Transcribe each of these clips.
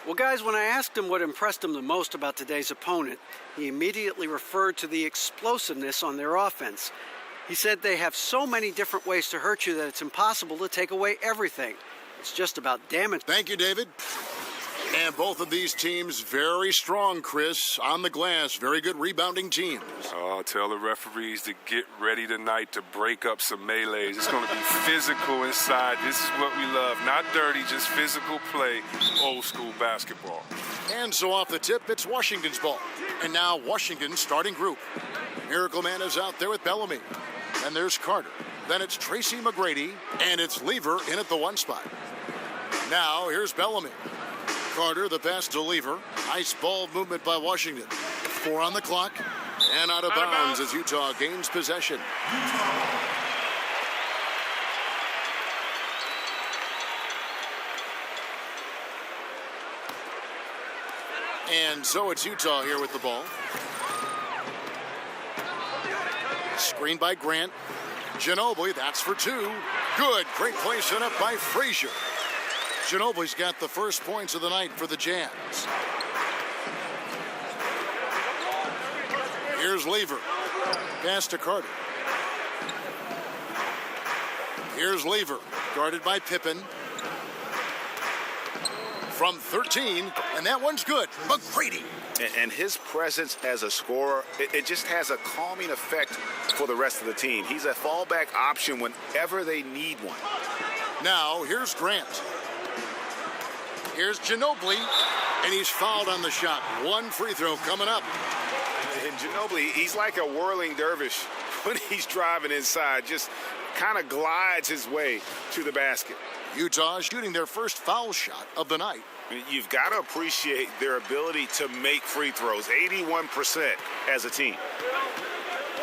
Well, guys, when I asked him what impressed him the most about today's opponent, he immediately referred to the explosiveness on their offense. He said they have so many different ways to hurt you that it's impossible to take away everything. It's just about damage. Thank you, David. And both of these teams very strong, Chris. On the glass, very good rebounding teams. Oh, tell the referees to get ready tonight to break up some melees. It's going to be physical inside. This is what we love. Not dirty, just physical play, old school basketball. And so off the tip, it's Washington's ball. And now Washington's starting group. Miracle Man is out there with Bellamy. And there's Carter. Then it's Tracy McGrady. And it's Lever in at the 1 spot. Now here's Bellamy. Carter, the pass to Lever. Nice ball movement by Washington. 4 on the clock. And out of bounds as Utah gains possession. And so it's Utah here with the ball. Screen by Grant. Ginobili, that's for 2. Good, great play set up by Frazier. Ginobili's got the first points of the night for the Jazz. Here's Lever. Pass to Carter. Here's Lever, guarded by Pippen. From 13, and that one's good. McGrady. And his presence as a scorer, it just has a calming effect for the rest of the team. He's a fallback option whenever they need one. Now, here's Grant. Here's Ginobili, and he's fouled on the shot. 1 free throw coming up. And Ginobili, he's like a whirling dervish when he's driving inside. Just kind of glides his way to the basket. Utah shooting their first foul shot of the night. You've got to appreciate their ability to make free throws, 81% as a team.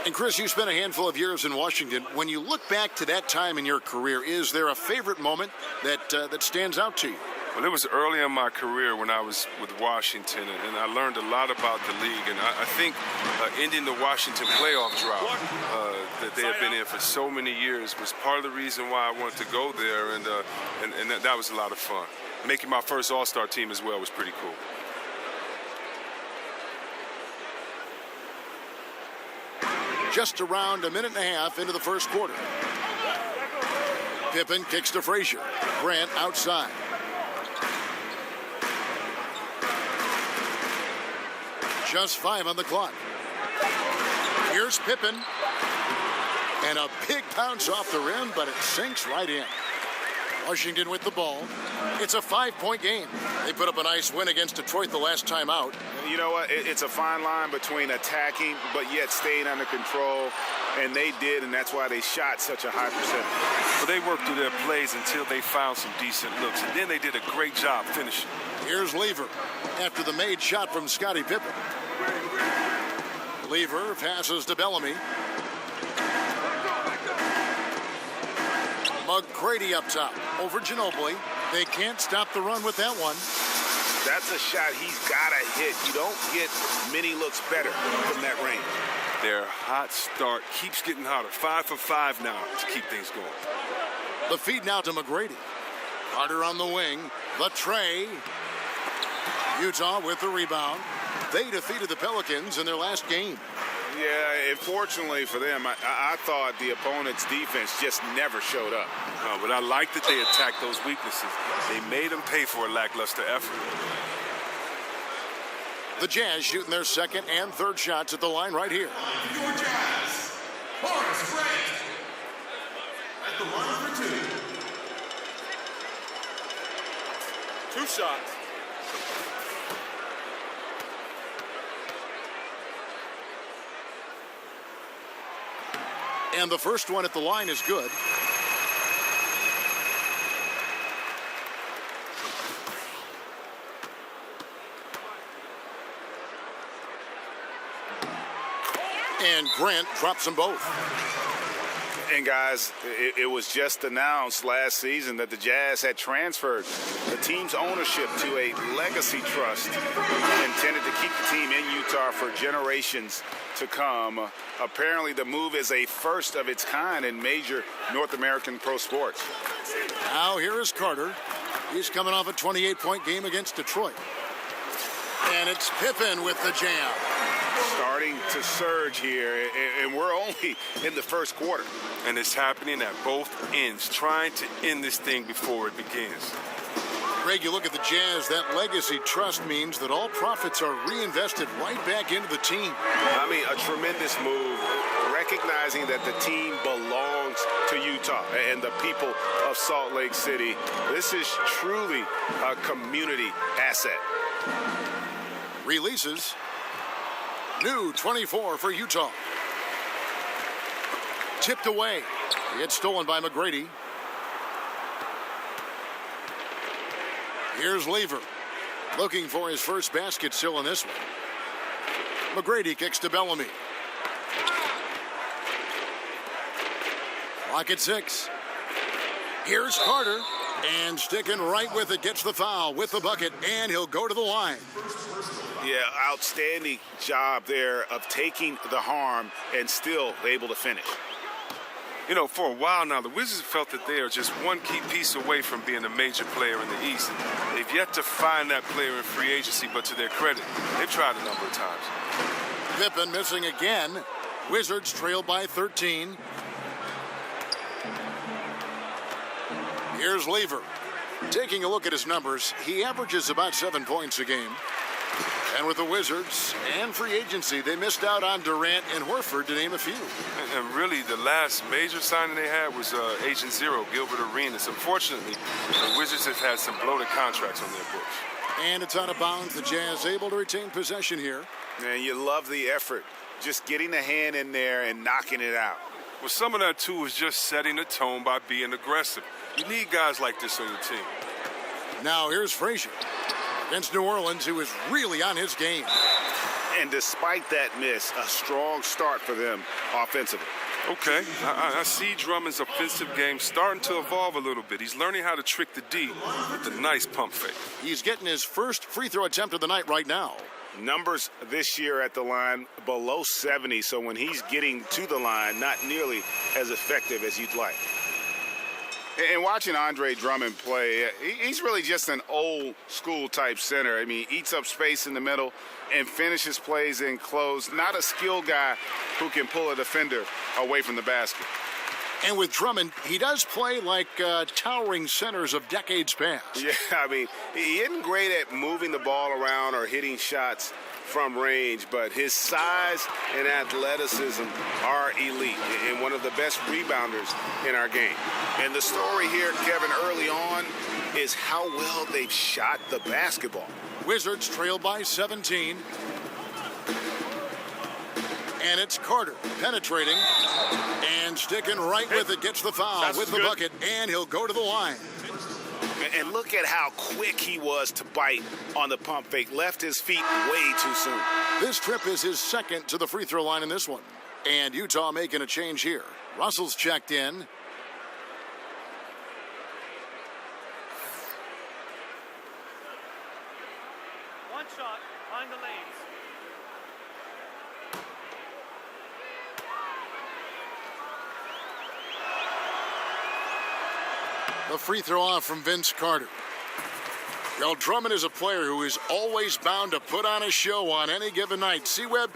And Chris, you spent a handful of years in Washington. When you look back to that time in your career, is there a favorite moment that stands out to you? Well, it was early in my career when I was with Washington, and I learned a lot about the league. And I think ending the Washington playoff drought that they had been in for so many years was part of the reason why I wanted to go there, and that was a lot of fun. Making my first All-Star team as well was pretty cool. Just around a minute and a half into the first quarter. Pippen kicks to Frazier. Grant outside. Just 5 on the clock. Here's Pippen. And a big bounce off the rim, but it sinks right in. Washington with the ball. It's a 5-point game. They put up a nice win against Detroit the last time out. You know what? It's a fine line between attacking but yet staying under control. And they did, and that's why they shot such a high percentage. Well, they worked through their plays until they found some decent looks, and then they did a great job finishing. Here's Lever after the made shot from Scottie Pippen. Lever passes to Bellamy. McGrady up top over Ginobili. They can't stop the run with that one. That's a shot he's got to hit. You don't get many looks better from that range. Their hot start keeps getting hotter. 5 for 5 now to keep things going. The feed now to McGrady. Carter on the wing. The tray. Utah with the rebound. They defeated the Pelicans in their last game. Yeah, unfortunately for them, I thought the opponent's defense just never showed up. But I like that they attacked those weaknesses. They made them pay for a lackluster effort. The Jazz shooting their second and third shots at the line right here. Your Jazz, Horace Grant at the line for 2. 2 shots. And the first one at the line is good. And Grant drops them both. And guys, it was just announced last season that the Jazz had transferred the team's ownership to a legacy trust intended to keep the team in Utah for generations to come. Apparently, the move is a first of its kind in major North American pro sports. Now here is Carter. He's coming off a 28-point game against Detroit. And it's Pippen with the jam. Starting to surge here, and we're only in the first quarter. And it's happening at both ends, trying to end this thing before it begins. Greg, you look at the Jazz, that legacy trust means that all profits are reinvested right back into the team. I mean, a tremendous move, recognizing that the team belongs to Utah and the people of Salt Lake City. This is truly a community asset. Releases. New 24 for Utah. Tipped away. It's stolen by McGrady. Here's Lever. Looking for his first basket still in this one. McGrady kicks to Bellamy. Clock at 6. Here's Carter. And sticking right with it, gets the foul with the bucket, and he'll go to the line. Yeah, outstanding job there of taking the harm and still able to finish. You know, for a while now, the Wizards felt that they are just one key piece away from being a major player in the East. And they've yet to find that player in free agency, but to their credit, they've tried a number of times. Pippen missing again. Wizards trail by 13. Here's Lever. Taking a look at his numbers, he averages about 7 points a game. And with the Wizards and free agency, they missed out on Durant and Horford, to name a few. And really, the last major signing they had was Agent Zero, Gilbert Arenas. Unfortunately, the Wizards have had some bloated contracts on their books. And it's out of bounds. The Jazz able to retain possession here. And you love the effort, just getting the hand in there and knocking it out. Well, some of that, too, is just setting the tone by being aggressive. You need guys like this on your team. Now here's Frazier against New Orleans, who is really on his game. And despite that miss, a strong start for them offensively. Okay, I see Drummond's offensive game starting to evolve a little bit. He's learning how to trick the D with the nice pump fake. He's getting his first free throw attempt of the night right now. Numbers this year at the line below 70, so when he's getting to the line, not nearly as effective as you'd like. And watching Andre Drummond play, he's really just an old school type center. I mean, he eats up space in the middle and finishes plays in close. Not a skilled guy who can pull a defender away from the basket. And with Drummond, he does play like towering centers of decades past. Yeah, I mean, he isn't great at moving the ball around or hitting shots from range, but his size and athleticism are elite and one of the best rebounders in our game. And the story here, Kevin, early on is how well they've shot the basketball. Wizards trail by 17. And it's Carter penetrating and sticking right with it, gets the foul with the bucket, and he'll go to the line. And look at how quick he was to bite on the pump fake. Left his feet way too soon. This trip is his second to the free throw line in this one. And Utah making a change here. Russell's checked in. One shot, behind the lanes. The free throw off from Vince Carter. Well, Drummond is a player who is always bound to put on a show on any given night. C-Webb,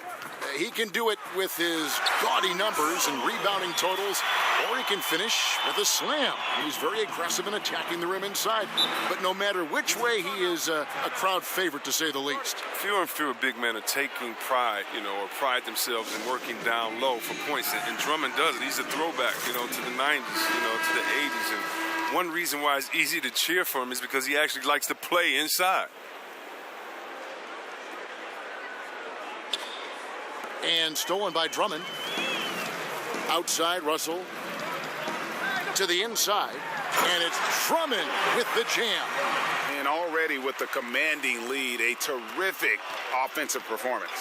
he can do it with his gaudy numbers and rebounding totals, or he can finish with a slam. He's very aggressive in attacking the rim inside. But no matter which way, he is a crowd favorite, to say the least. Fewer and fewer big men are taking pride, or pride themselves in working down low for points. And Drummond does it. He's a throwback, to the 90s, to the 80s. And one reason why it's easy to cheer for him is because he actually likes to play inside. And stolen by Drummond. Outside, Russell. To the inside. And it's Drummond with the jam. And already with the commanding lead, a terrific offensive performance.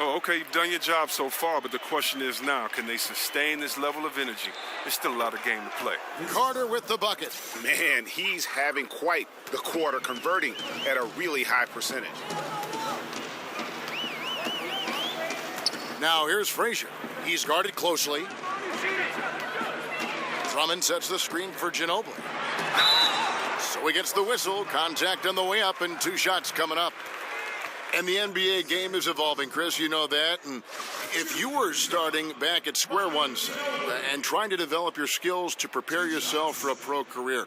Oh, okay, you've done your job so far, but the question is now, can they sustain this level of energy? There's still a lot of game to play. Carter with the bucket. Man, he's having quite the quarter, converting at a really high percentage. Now here's Frazier. He's guarded closely. Drummond sets the screen for Ginobili. So he gets the whistle. Contact on the way up and 2 shots coming up. And the NBA game is evolving, Chris. You know that. And if you were starting back at square one and trying to develop your skills to prepare yourself for a pro career,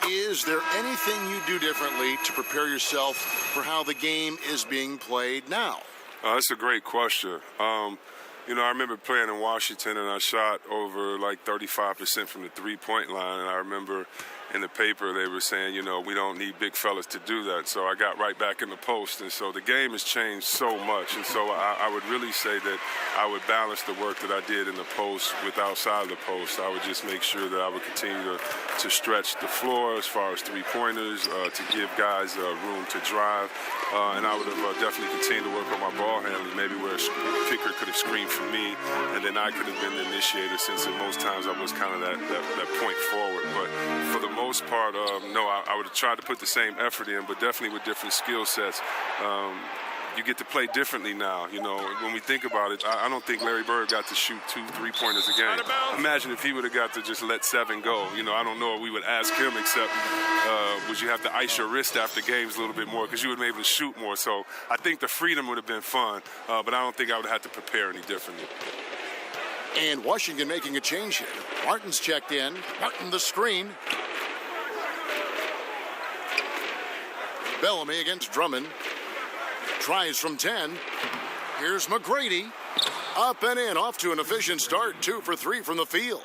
is there anything you do differently to prepare yourself for how the game is being played now? That's a great question. You know, I remember playing in Washington, and I shot over like 35% from the three-point line. And I remember in the paper they were saying, you know, we don't need big fellas to do that. So I got right back in the post. And so the game has changed so much. And so I would really say that I would balance the work that I did in the post with outside of the post. I would just make sure that I would continue to stretch the floor as far as three-pointers, to give guys room to drive. And I would have definitely continued to work on my ball handling, maybe where a kicker could have screamed for me, and then I could have been the initiator, since in most times I was kind of that point forward. But for the most part, no, I would have tried to put the same effort in, but definitely with different skill sets. You get to play differently now. You know, when we think about it, I don't think Larry Bird got to shoot 2 3-pointers a game. Imagine if he would have got to just let 7 go. You know, I don't know what we would ask him, except would you have to ice your wrist after games a little bit more, because you would have been able to shoot more. So I think the freedom would have been fun, but I don't think I would have had to prepare any differently. And Washington making a change here. Martin's checked in. Martin the screen. Bellamy against Drummond. Tries from 10. Here's McGrady. Up and in, off to an efficient start. 2 for 3 from the field.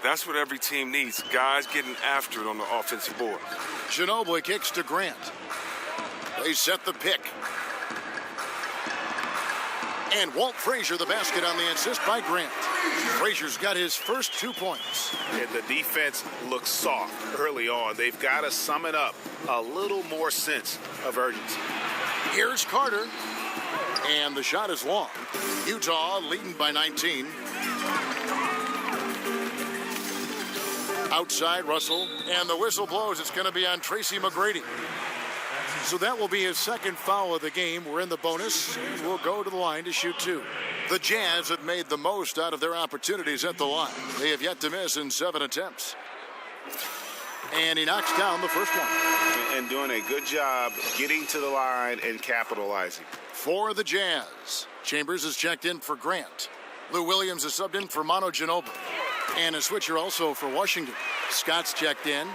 That's what every team needs, guys getting after it on the offensive board. Ginobili kicks to Grant. They set the pick. And Walt Frazier the basket on the assist by Grant. Frazier's got his first 2 points. And the defense looks soft early on. They've got to sum it up. A little more sense of urgency. Here's Carter. And the shot is long. Utah leading by 19. Outside, Russell. And the whistle blows. It's going to be on Tracy McGrady. So that will be his second foul of the game. We're in the bonus, and we'll go to the line to shoot 2. The Jazz have made the most out of their opportunities at the line. They have yet to miss in 7 attempts. And he knocks down the first one. And doing a good job getting to the line and capitalizing. For the Jazz, Chambers is checked in for Grant. Lou Williams is subbed in for Manu Ginobili. And a switcher also for Washington. Scott's checked in.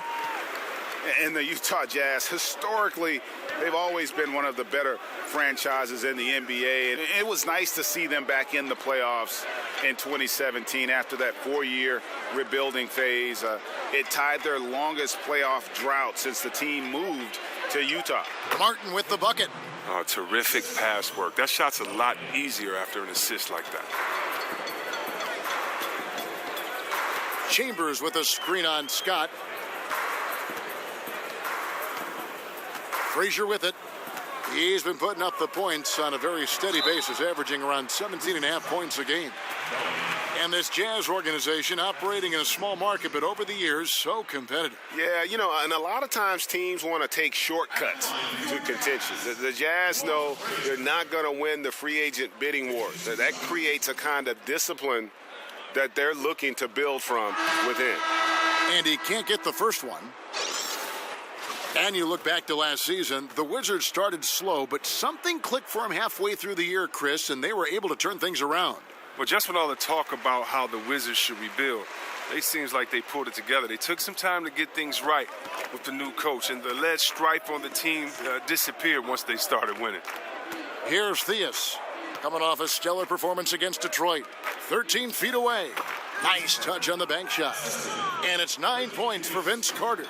And the Utah Jazz, historically, they've always been one of the better franchises in the NBA. And it was nice to see them back in the playoffs in 2017 after that 4-year rebuilding phase. It tied their longest playoff drought since the team moved to Utah. Martin with the bucket. Terrific pass work. That shot's a lot easier after an assist like that. Chambers with a screen on Scott. Frazier with it. He's been putting up the points on a very steady basis, averaging around 17.5 points a game. And this Jazz organization operating in a small market, but over the years, so competitive. Yeah, you know, and a lot of times teams want to take shortcuts to contention. The Jazz know they're not going to win the free agent bidding wars. That creates a kind of discipline that they're looking to build from within. And he can't get the first one. And you look back to last season, the Wizards started slow, but something clicked for them halfway through the year, Chris, and they were able to turn things around. Well, just with all the talk about how the Wizards should rebuild, it seems like they pulled it together. They took some time to get things right with the new coach, and the lead stripe on the team disappeared once they started winning. Here's Theus, coming off a stellar performance against Detroit. 13 feet away. Nice touch on the bank shot. And it's 9 points for Vince Carter.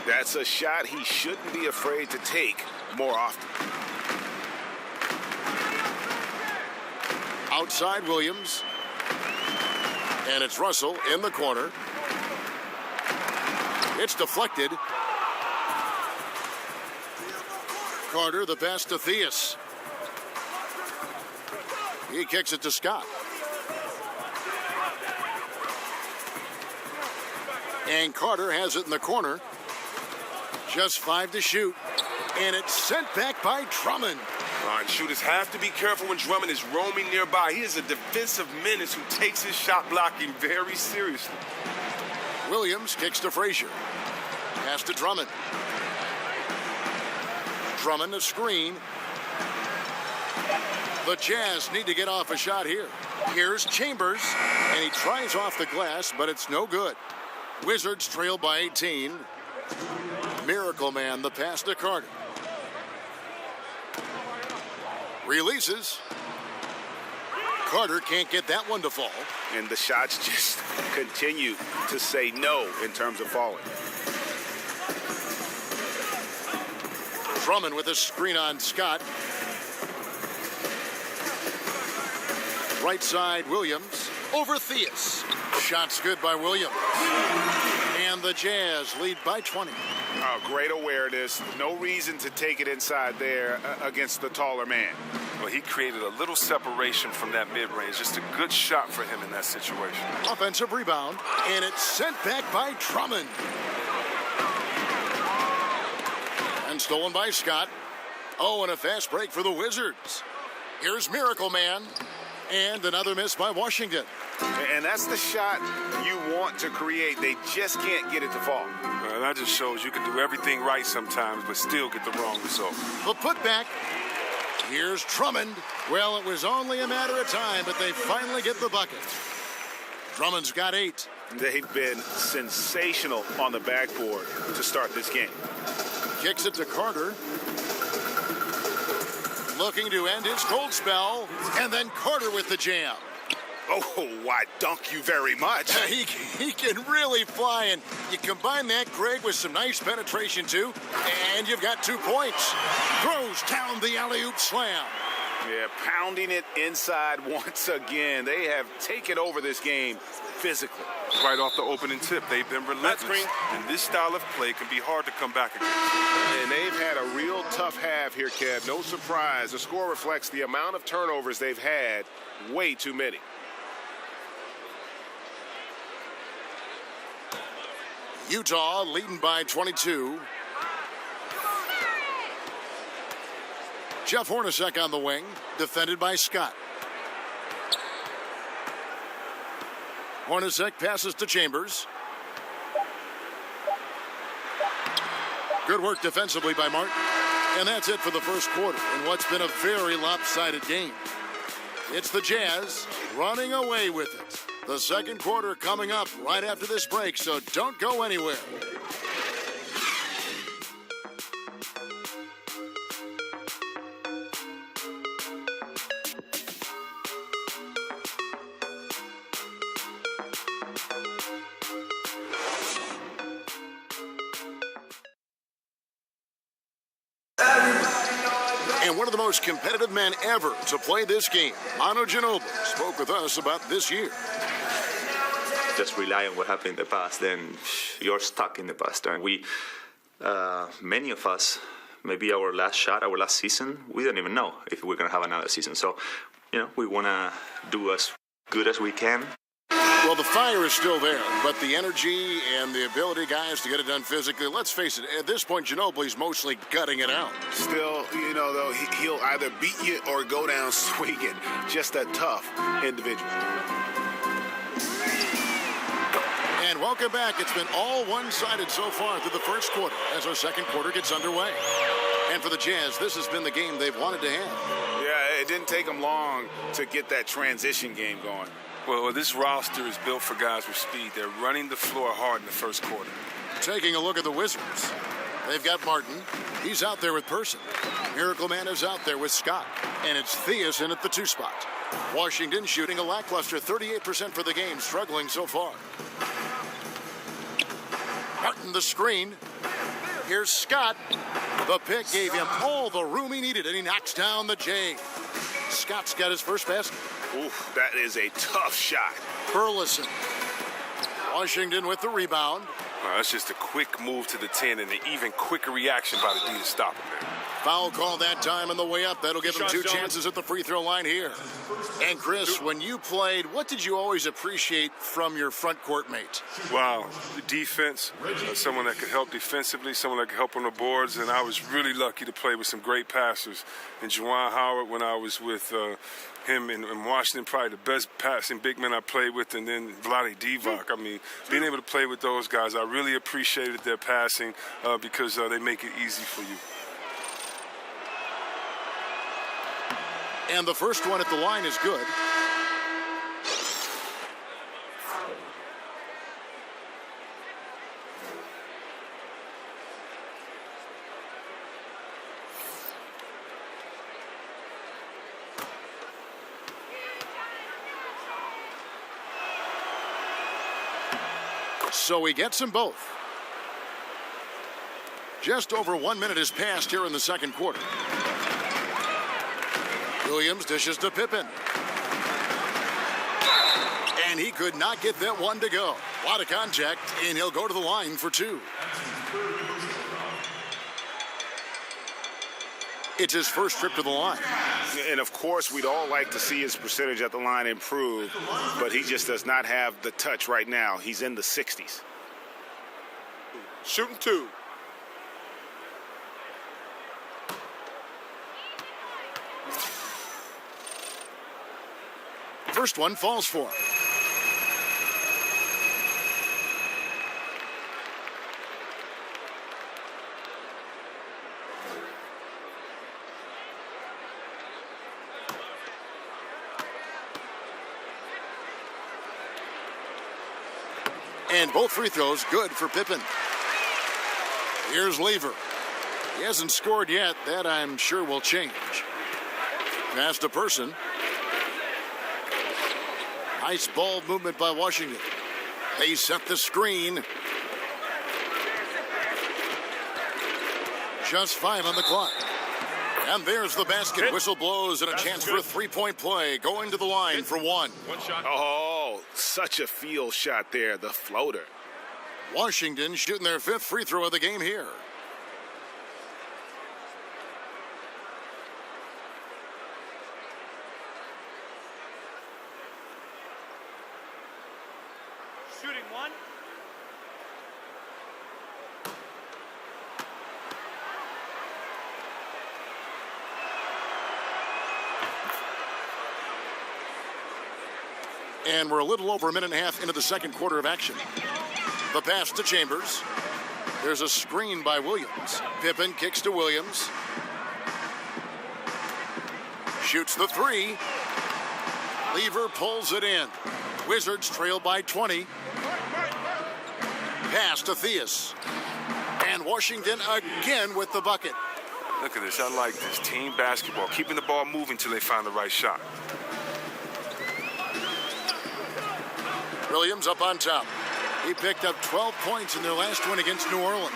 That's a shot he shouldn't be afraid to take more often. Outside Williams. And it's Russell in the corner. It's deflected. Carter, the pass to Theus. He kicks it to Scott. And Carter has it in the corner. Just 5 to shoot. And it's sent back by Drummond. And shooters have to be careful when Drummond is roaming nearby. He is a defensive menace who takes his shot blocking very seriously. Williams kicks to Frazier. Pass to Drummond. Drummond a screen. The Jazz need to get off a shot here. Here's Chambers, and he tries off the glass, but it's no good. Wizards trail by 18. Miracle Man, the pass to Carter. Releases. Carter can't get that one to fall. And the shots just continue to say no in terms of falling. Drummond with a screen on Scott. Right side, Williams. Over Theus. Shots good by Williams. And the Jazz lead by 20. Oh, great awareness. No reason to take it inside there against the taller man. Well, he created a little separation from that mid-range. Just a good shot for him in that situation. Offensive rebound, and it's sent back by Drummond. And stolen by Scott. Oh, and a fast break for the Wizards. Here's Miracle Man. And another miss by Washington. And that's the shot you want to create. They just can't get it to fall. That just shows you can do everything right sometimes, but still get the wrong result. The putback. Here's Drummond. Well, it was only a matter of time, but they finally get the bucket. Drummond's got 8. They've been sensational on the backboard to start this game. Kicks it to Carter. Looking to end his cold spell. And then Carter with the jam. Oh, why, dunk you very much. He can really fly, and you combine that, Greg, with some nice penetration, too, and you've got 2 points. Throws down the alley-oop slam. Yeah, pounding it inside once again. They have taken over this game physically. Right off the opening tip, they've been relentless. And this style of play can be hard to come back against. And they've had a real tough half here, Kev. No surprise. The score reflects the amount of turnovers they've had. Way too many. Utah leading by 22. Jeff Hornacek on the wing, defended by Scott. Hornacek passes to Chambers. Good work defensively by Martin. And that's it for the first quarter in what's been a very lopsided game. It's the Jazz running away with it. The second quarter coming up right after this break, so don't go anywhere. And one of the most competitive men ever to play this game, Manu Ginobili, spoke with us about this year. Just rely on what happened in the past, then you're stuck in the past. And we, many of us, maybe our last shot, our last season, we don't even know if we're going to have another season. So, we want to do as good as we can. Well, the fire is still there, but the energy and the ability, guys, to get it done physically, let's face it, at this point, Ginobili's mostly gutting it out. Still, though, he'll either beat you or go down swinging. Just a tough individual. And welcome back. It's been all one-sided so far through the first quarter as our second quarter gets underway. And for the Jazz, this has been the game they've wanted to have. Yeah, it didn't take them long to get that transition game going. Well, this roster is built for guys with speed. They're running the floor hard in the first quarter. Taking a look at the Wizards. They've got Martin. He's out there with Person. Miracle Man is out there with Scott. And it's Theus in at the 2 spot. Washington shooting a lackluster 38% for the game, struggling so far. Martin the screen. Here's Scott. The pick gave him all the room he needed, and he knocks down the J. Scott's got his first basket. Oof, that is a tough shot. Burleson. Washington with the rebound. That's just a quick move to the 10 and an even quicker reaction by the D to stop him there. Foul call that time on the way up. That'll give him 2 chances at the free throw line here. And Chris, when you played, what did you always appreciate from your front court mate? Wow, the defense, someone that could help defensively, someone that could help on the boards, and I was really lucky to play with some great passers. And Juwan Howard, when I was with him in Washington, probably the best passing big man I played with, and then Vlade Divac. I mean, being able to play with those guys, I really appreciated their passing because they make it easy for you. And the first one at the line is good. So he gets them both. Just over 1 minute has passed here in the second quarter. Williams dishes to Pippen. And he could not get that one to go. A lot of contact, and he'll go to the line for two. It's his first trip to the line. And of course, we'd all like to see his percentage at the line improve, but he just does not have the touch right now. He's in the 60s. Shooting two. First one falls for him. And both free throws good for Pippen. Here's Lever. He hasn't scored yet. That, I'm sure, will change. Pass to Person. Nice ball movement by Washington. They set the screen. Just 5 on the clock. And there's the basket. Whistle blows and a chance for a three-point play. Going to the line for one. One shot. Oh, such a field shot there, the floater. Washington shooting their 5th free throw of the game here. Shooting one. And we're a little over a minute and a half into the second quarter of action. The pass to Chambers. There's a screen by Williams. Pippen kicks to Williams. Shoots the three. Lever pulls it in. Wizards trail by 20. Pass to Theus. And Washington again with the bucket. Look at this. I like this. Team basketball. Keeping the ball moving until they find the right shot. Williams up on top. He picked up 12 points in their last win against New Orleans.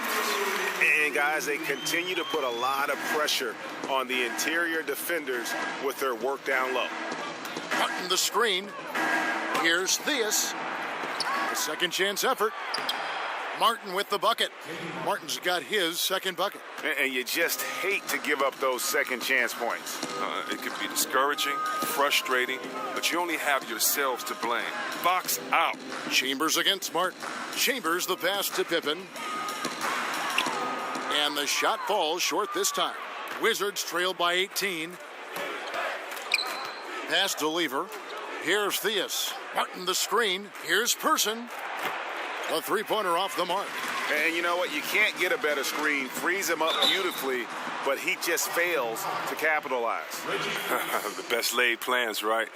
And guys, they continue to put a lot of pressure on the interior defenders with their work down low. Martin the screen. Here's Theus. A second chance effort. Martin with the bucket. Martin's got his second bucket. And you just hate to give up those second chance points. It can be discouraging, frustrating, but you only have yourselves to blame. Box out. Chambers against Martin. Chambers the pass to Pippen. And the shot falls short this time. Wizards trail by 18. Pass to Lever. Here's Theus. Martin the screen. Here's Person. A three-pointer off the mark. And you know what? You can't get a better screen. Frees him up beautifully, but he just fails to capitalize. The best laid plans, right?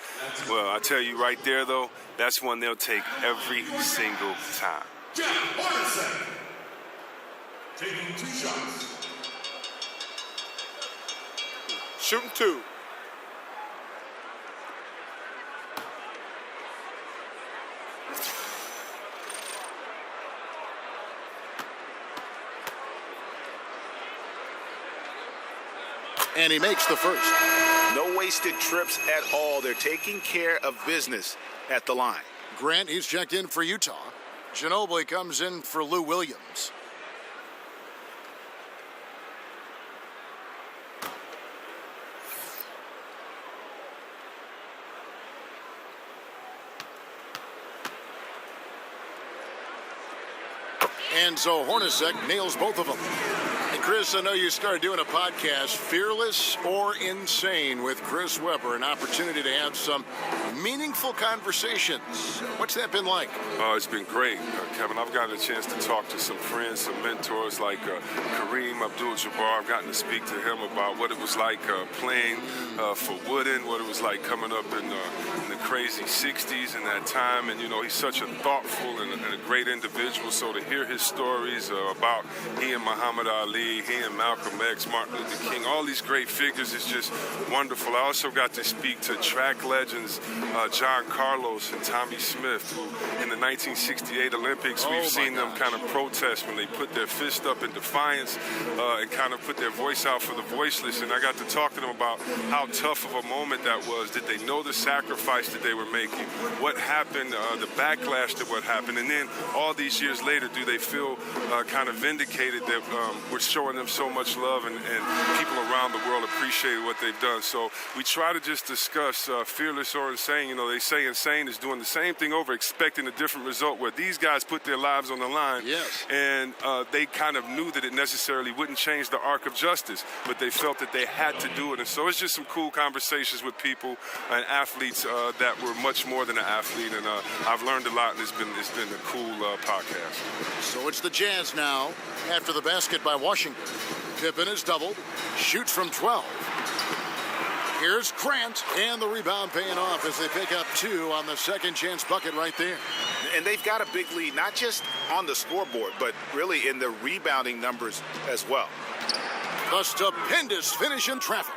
Well, I tell you right there, though, that's one they'll take every single time. Jeff Hornacek. Taking 2 shots. Shooting two. And he makes the first. No wasted trips at all. They're taking care of business at the line. Grant, he's checked in for Utah. Ginobili comes in for Lou Williams. And so Hornacek nails both of them. And Chris, I know you started doing a podcast, Fearless or Insane, with Chris Webber, an opportunity to have some meaningful conversations. What's that been like? Oh, it's been great, Kevin. I've gotten a chance to talk to some friends, some mentors like Kareem Abdul-Jabbar. I've gotten to speak to him about what it was like playing for Wooden, what it was like coming up in the crazy 60s and that time. And, you know, he's such a thoughtful and a great individual. So to hear his stories about he and Muhammad Ali, he and Malcolm X, Martin Luther King, all these great figures is just wonderful. I also got to speak to track legends John Carlos and Tommy Smith, who in the 1968 Olympics, we've seen them kind of protest when they put their fist up in defiance and kind of put their voice out for the voiceless. And I got to talk to them about how tough of a moment that was. Did they know the sacrifice that they were making? What happened, the backlash to what happened? And then all these years later, do they feel kind of vindicated that we're showing them so much love and people around the world appreciate what they've done? So we try to just discuss fearless or insane. You know, they say insane is doing the same thing over, expecting a different result, where these guys put their lives on the line. Yes. And they kind of knew that it necessarily wouldn't change the arc of justice, but they felt that they had to do it. And so it's just some cool conversations with people and athletes that were much more than an athlete. And I've learned a lot, and it's been a cool podcast. So it's the Jazz now after the basket by Washington. Pippen is doubled, shoots from 12. Here's Grant, and the rebound paying off as they pick up 2 on the second chance bucket right there. And they've got a big lead, not just on the scoreboard, but really in the rebounding numbers as well. The stupendous finish in traffic.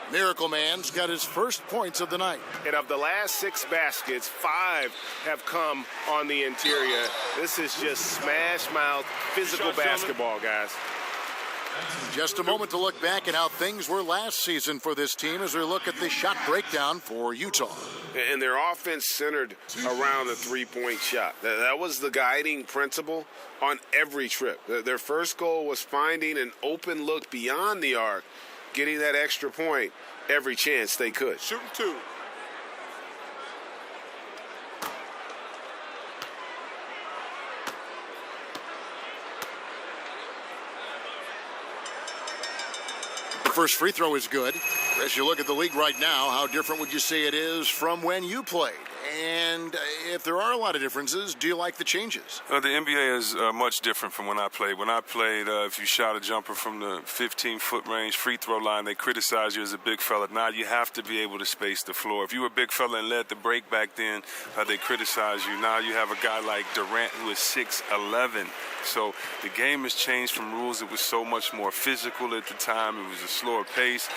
Miracle Man's got his first points of the night. And of the last 6 baskets, 5 have come on the interior. This is just smash mouth physical basketball, guys. Just a moment to look back at how things were last season for this team as we look at the shot breakdown for Utah. And their offense centered around the three-point shot. That was the guiding principle on every trip. Their first goal was finding an open look beyond the arc, getting that extra point every chance they could. Shooting 2. First free throw is good. As you look at the league right now, how different would you say it is from when you played? And if there are a lot of differences, do you like the changes? The NBA is much different from when I played. When I played, if you shot a jumper from the 15-foot range free throw line, they criticize you as a big fella. Now you have to be able to space the floor. If you were a big fella and led the break back then, they criticize you. Now you have a guy like Durant who is 6'11". So the game has changed from rules. It was so much more physical at the time. It was a slower pace.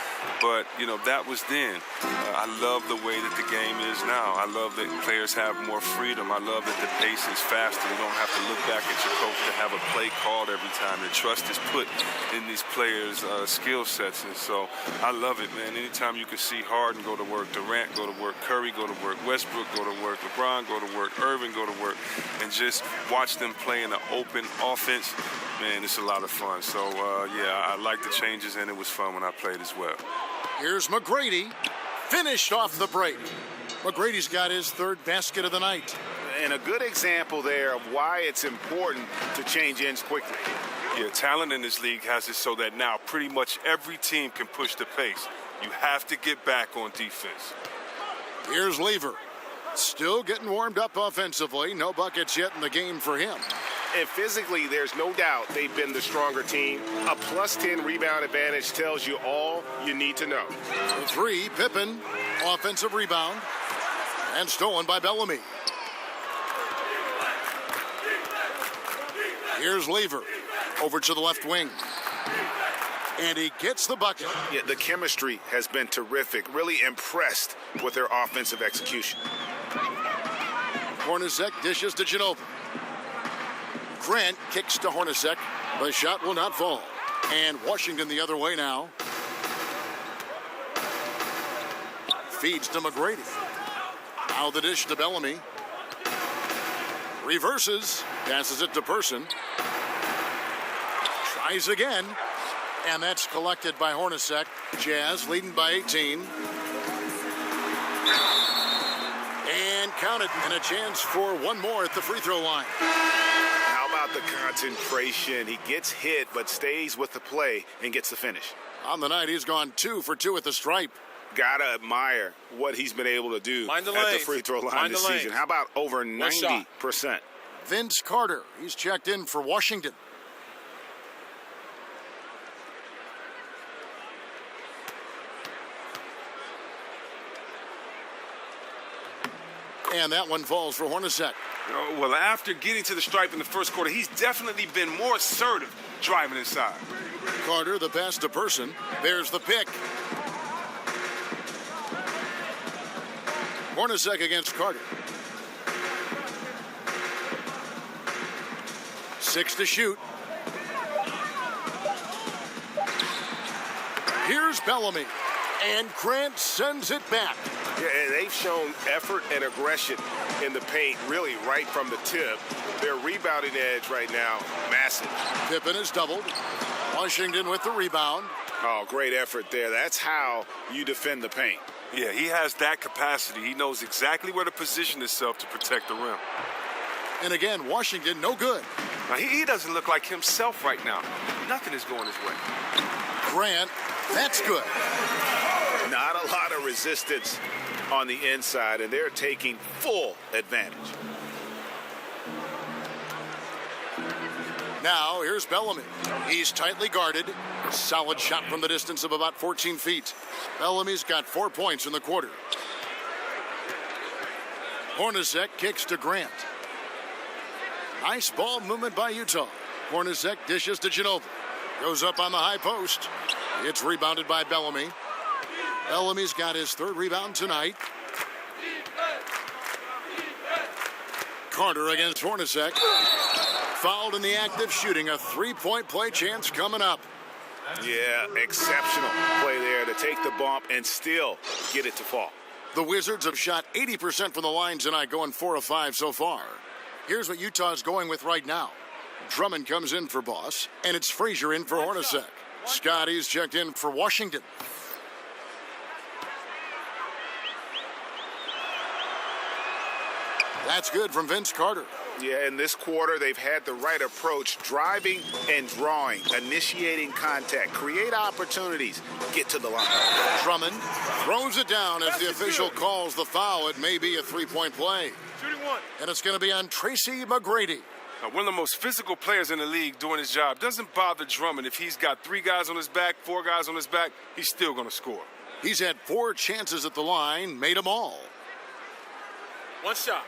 But, you know, that was then. I love the way that the game is now. I love that players have more freedom. I love that the pace is faster. You don't have to look back at your coach to have a play called every time. The trust is put in these players' skill sets. And so I love it, man. Anytime you can see Harden go to work, Durant go to work, Curry go to work, Westbrook go to work, LeBron go to work, Irving go to work, and just watch them play in an open offense, man, it's a lot of fun. So, yeah, I like the changes, and it was fun when I played as well. Here's McGrady, finished off the break. McGrady's got his third basket of the night. And a good example there of why it's important to change ends quickly. Yeah, talent in this league has it so that now pretty much every team can push the pace. You have to get back on defense. Here's Lever, still getting warmed up offensively. No buckets yet in the game for him. And physically, there's no doubt they've been the stronger team. A +10 rebound advantage tells you all you need to know. The 3, Pippen, offensive rebound, and stolen by Bellamy. Here's Lever, over to the left wing. And he gets the bucket. Yeah, the chemistry has been terrific. Really impressed with their offensive execution. Hornacek dishes to Ginobili. Grant kicks to Hornacek. The shot will not fall. And Washington the other way now. Feeds to McGrady. Now the dish to Bellamy. Reverses. Passes it to Person. Tries again. And that's collected by Hornacek. Jazz leading by 18. And counted. And a chance for one more at the free throw line. How about the concentration? He gets hit but stays with the play and gets the finish. On the night, he's gone 2 for 2 at the stripe. Gotta admire what he's been able to do at the free throw line this season. How about over 90%? Vince Carter, he's checked in for Washington. And that one falls for Hornacek. Well, after getting to the stripe in the first quarter, he's definitely been more assertive driving inside. Carter, the pass to Person. There's the pick. Hornacek against Carter. 6 to shoot. Here's Bellamy. And Grant sends it back. Yeah, and they've shown effort and aggression in the paint, really right from the tip. Their rebounding edge right now, massive. Pippen is doubled. Washington with the rebound. Oh, great effort there. That's how you defend the paint. Yeah, he has that capacity. He knows exactly where to position himself to protect the rim. And again, Washington no good. Now, he doesn't look like himself right now. Nothing is going his way. Grant, that's good. Not a lot of resistance on the inside, and they're taking full advantage. Now, here's Bellamy. He's tightly guarded. Solid shot from the distance of about 14 feet. Bellamy's got 4 points in the quarter. Hornacek kicks to Grant. Nice ball movement by Utah. Hornacek dishes to Ginobili. Goes up on the high post. It's rebounded by Bellamy. Bellamy's got his 3rd rebound tonight. Carter against Hornacek. Fouled in the act of shooting. A 3-point play chance coming up. Yeah, exceptional play there to take the bump and still get it to fall. The Wizards have shot 80% from the line tonight, going 4 of 5 so far. Here's what Utah's going with right now. Drummond comes in for Boss, and it's Frazier in for Hornacek. Scotty's checked in for Washington. That's good from Vince Carter. Yeah, in this quarter, they've had the right approach, driving and drawing, initiating contact, create opportunities, get to the line. Drummond throws it down as the official calls the foul. It may be a 3-point play. Shooting one. And it's going to be on Tracy McGrady. Now, one of the most physical players in the league doing his job. Doesn't bother Drummond. If he's got 3 guys on his back, 4 guys on his back, he's still going to score. He's had 4 chances at the line, made them all. One shot.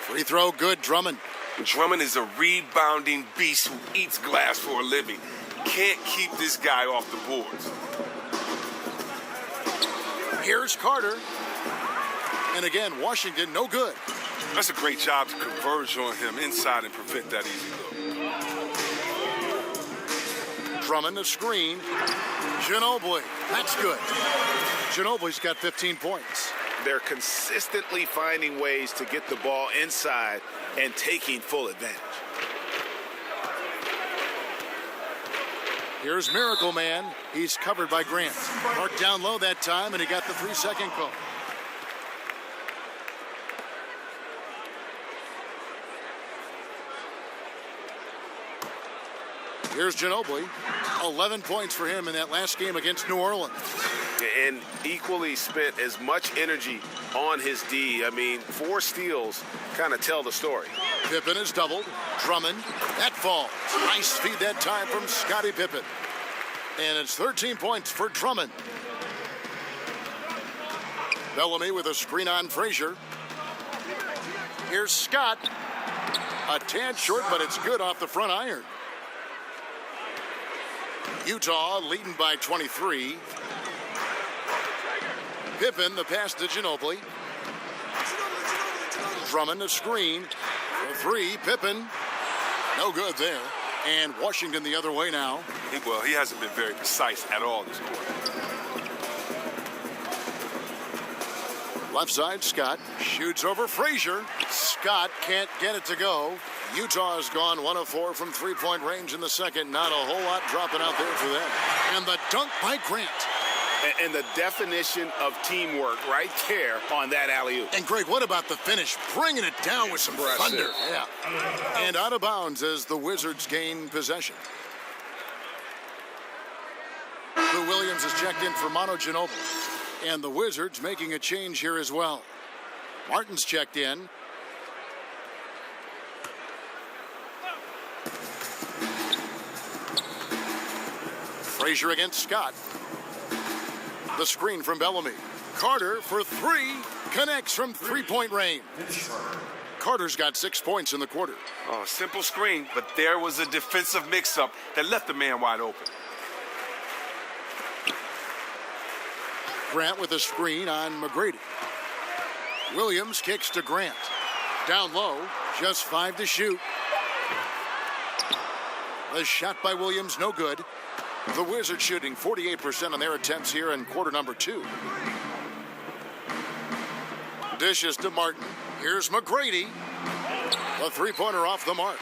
Free throw, good, Drummond. Drummond is a rebounding beast who eats glass for a living. Can't keep this guy off the boards. Here's Carter. And again, Washington, no good. That's a great job to converge on him inside and prevent that easy look. Drummond, a screen. Ginobili, that's good. Ginobili's got 15 points. They're consistently finding ways to get the ball inside and taking full advantage. Here's Miracle Man. He's covered by Grant. Marked down low that time, and he got the 3-second call. Here's Ginobili. 11 points for him in that last game against New Orleans. And equally spent as much energy on his D. I mean, 4 steals kind of tell the story. Pippen is doubled. Drummond, that falls. Nice feed that time from Scottie Pippen. And it's 13 points for Drummond. Bellamy with a screen on Frazier. Here's Scott. A tad short, but it's good off the front iron. Utah leading by 23. Pippen, the pass to Ginobili. Drummond, a screen. For 3, Pippen. No good there. And Washington the other way now. Well, he hasn't been very precise at all this quarter. Left side, Scott shoots over Frazier. Scott can't get it to go. Utah has gone 1 of 4 from 3-point range in the second. Not a whole lot dropping out there for them. And the dunk by Grant. And the definition of teamwork right there on that alley-oop. And Greg, what about the finish? Bringing it down with some thunder. Yeah. And out of bounds as the Wizards gain possession. Lou Williams has checked in for Manu Ginobili. And the Wizards making a change here as well. Martin's checked in. Frazier against Scott. The screen from Bellamy. Carter for three. Connects from three-point range. Carter's got 6 points in the quarter. Oh, simple screen, but there was a defensive mix-up that left the man wide open. Grant with a screen on McGrady. Williams kicks to Grant. Down low, just 5 to shoot. The shot by Williams, no good. The Wizards shooting 48% on their attempts here in quarter number 2. Dishes to Martin. Here's McGrady. The three-pointer off the mark.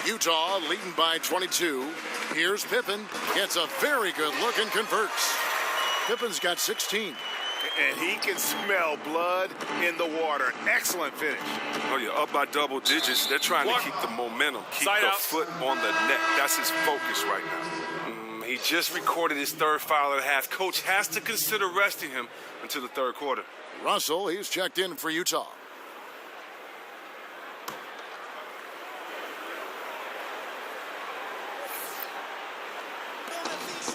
Utah leading by 22. Here's Pippen. Gets a very good look and converts. Pippen's got 16. And he can smell blood in the water. Excellent finish. Oh, you're up by double digits. They're trying to keep the momentum, keep the foot on the net. That's his focus right now. He just recorded his third foul of the half. Coach has to consider resting him until the third quarter. Russell, he's checked in for Utah.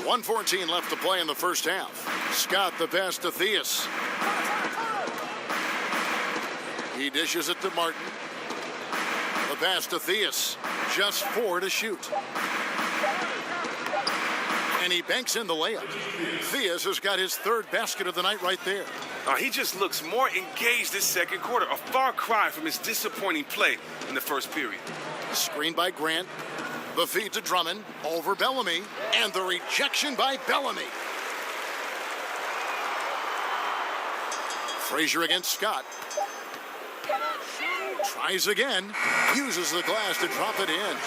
.114 left to play in the first half. Scott the pass to Theus. He dishes it to Martin. The pass to Theus. Just 4 to shoot. And he banks in the layup. Theus has got his third basket of the night right there. He just looks more engaged this second quarter. A far cry from his disappointing play in the first period. Screen by Grant. The feed to Drummond over Bellamy. And the rejection by Bellamy. Frazier against Scott. Tries again. Uses the glass to drop it in.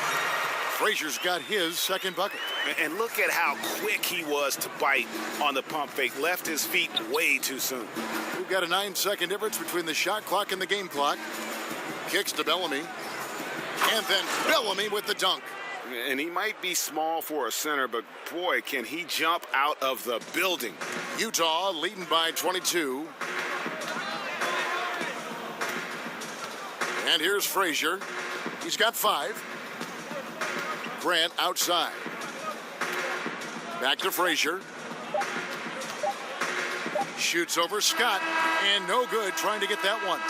Frazier's got his second bucket. And look at how quick he was to bite on the pump fake. Left his feet way too soon. We've got a 9-second difference between the shot clock and the game clock. Kicks to Bellamy. And then Bellamy with the dunk. And he might be small for a center, but boy, can he jump out of the building. Utah leading by 22. And here's Frazier. He's got 5. Grant outside. Back to Frazier. Shoots over Scott. And no good trying to get that one.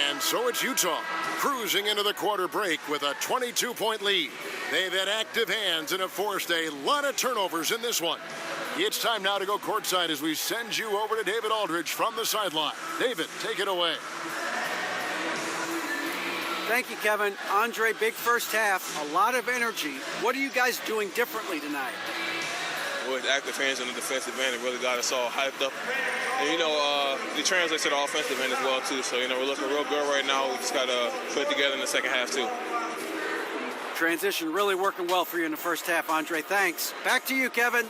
And so it's Utah cruising into the quarter break with a 22-point lead. They've had active hands and have forced a lot of turnovers in this one. It's time now to go courtside as we send you over to David Aldridge from the sideline. David, take it away. Thank you, Kevin. Andre, big first half, a lot of energy. What are you guys doing differently tonight? With active fans on the defensive end, it really got us all hyped up. And, it translates to the offensive end as well, too. So, we're looking real good right now. We just got to put it together in the second half, too. Transition really working well for you in the first half, Andre. Thanks. Back to you, Kevin.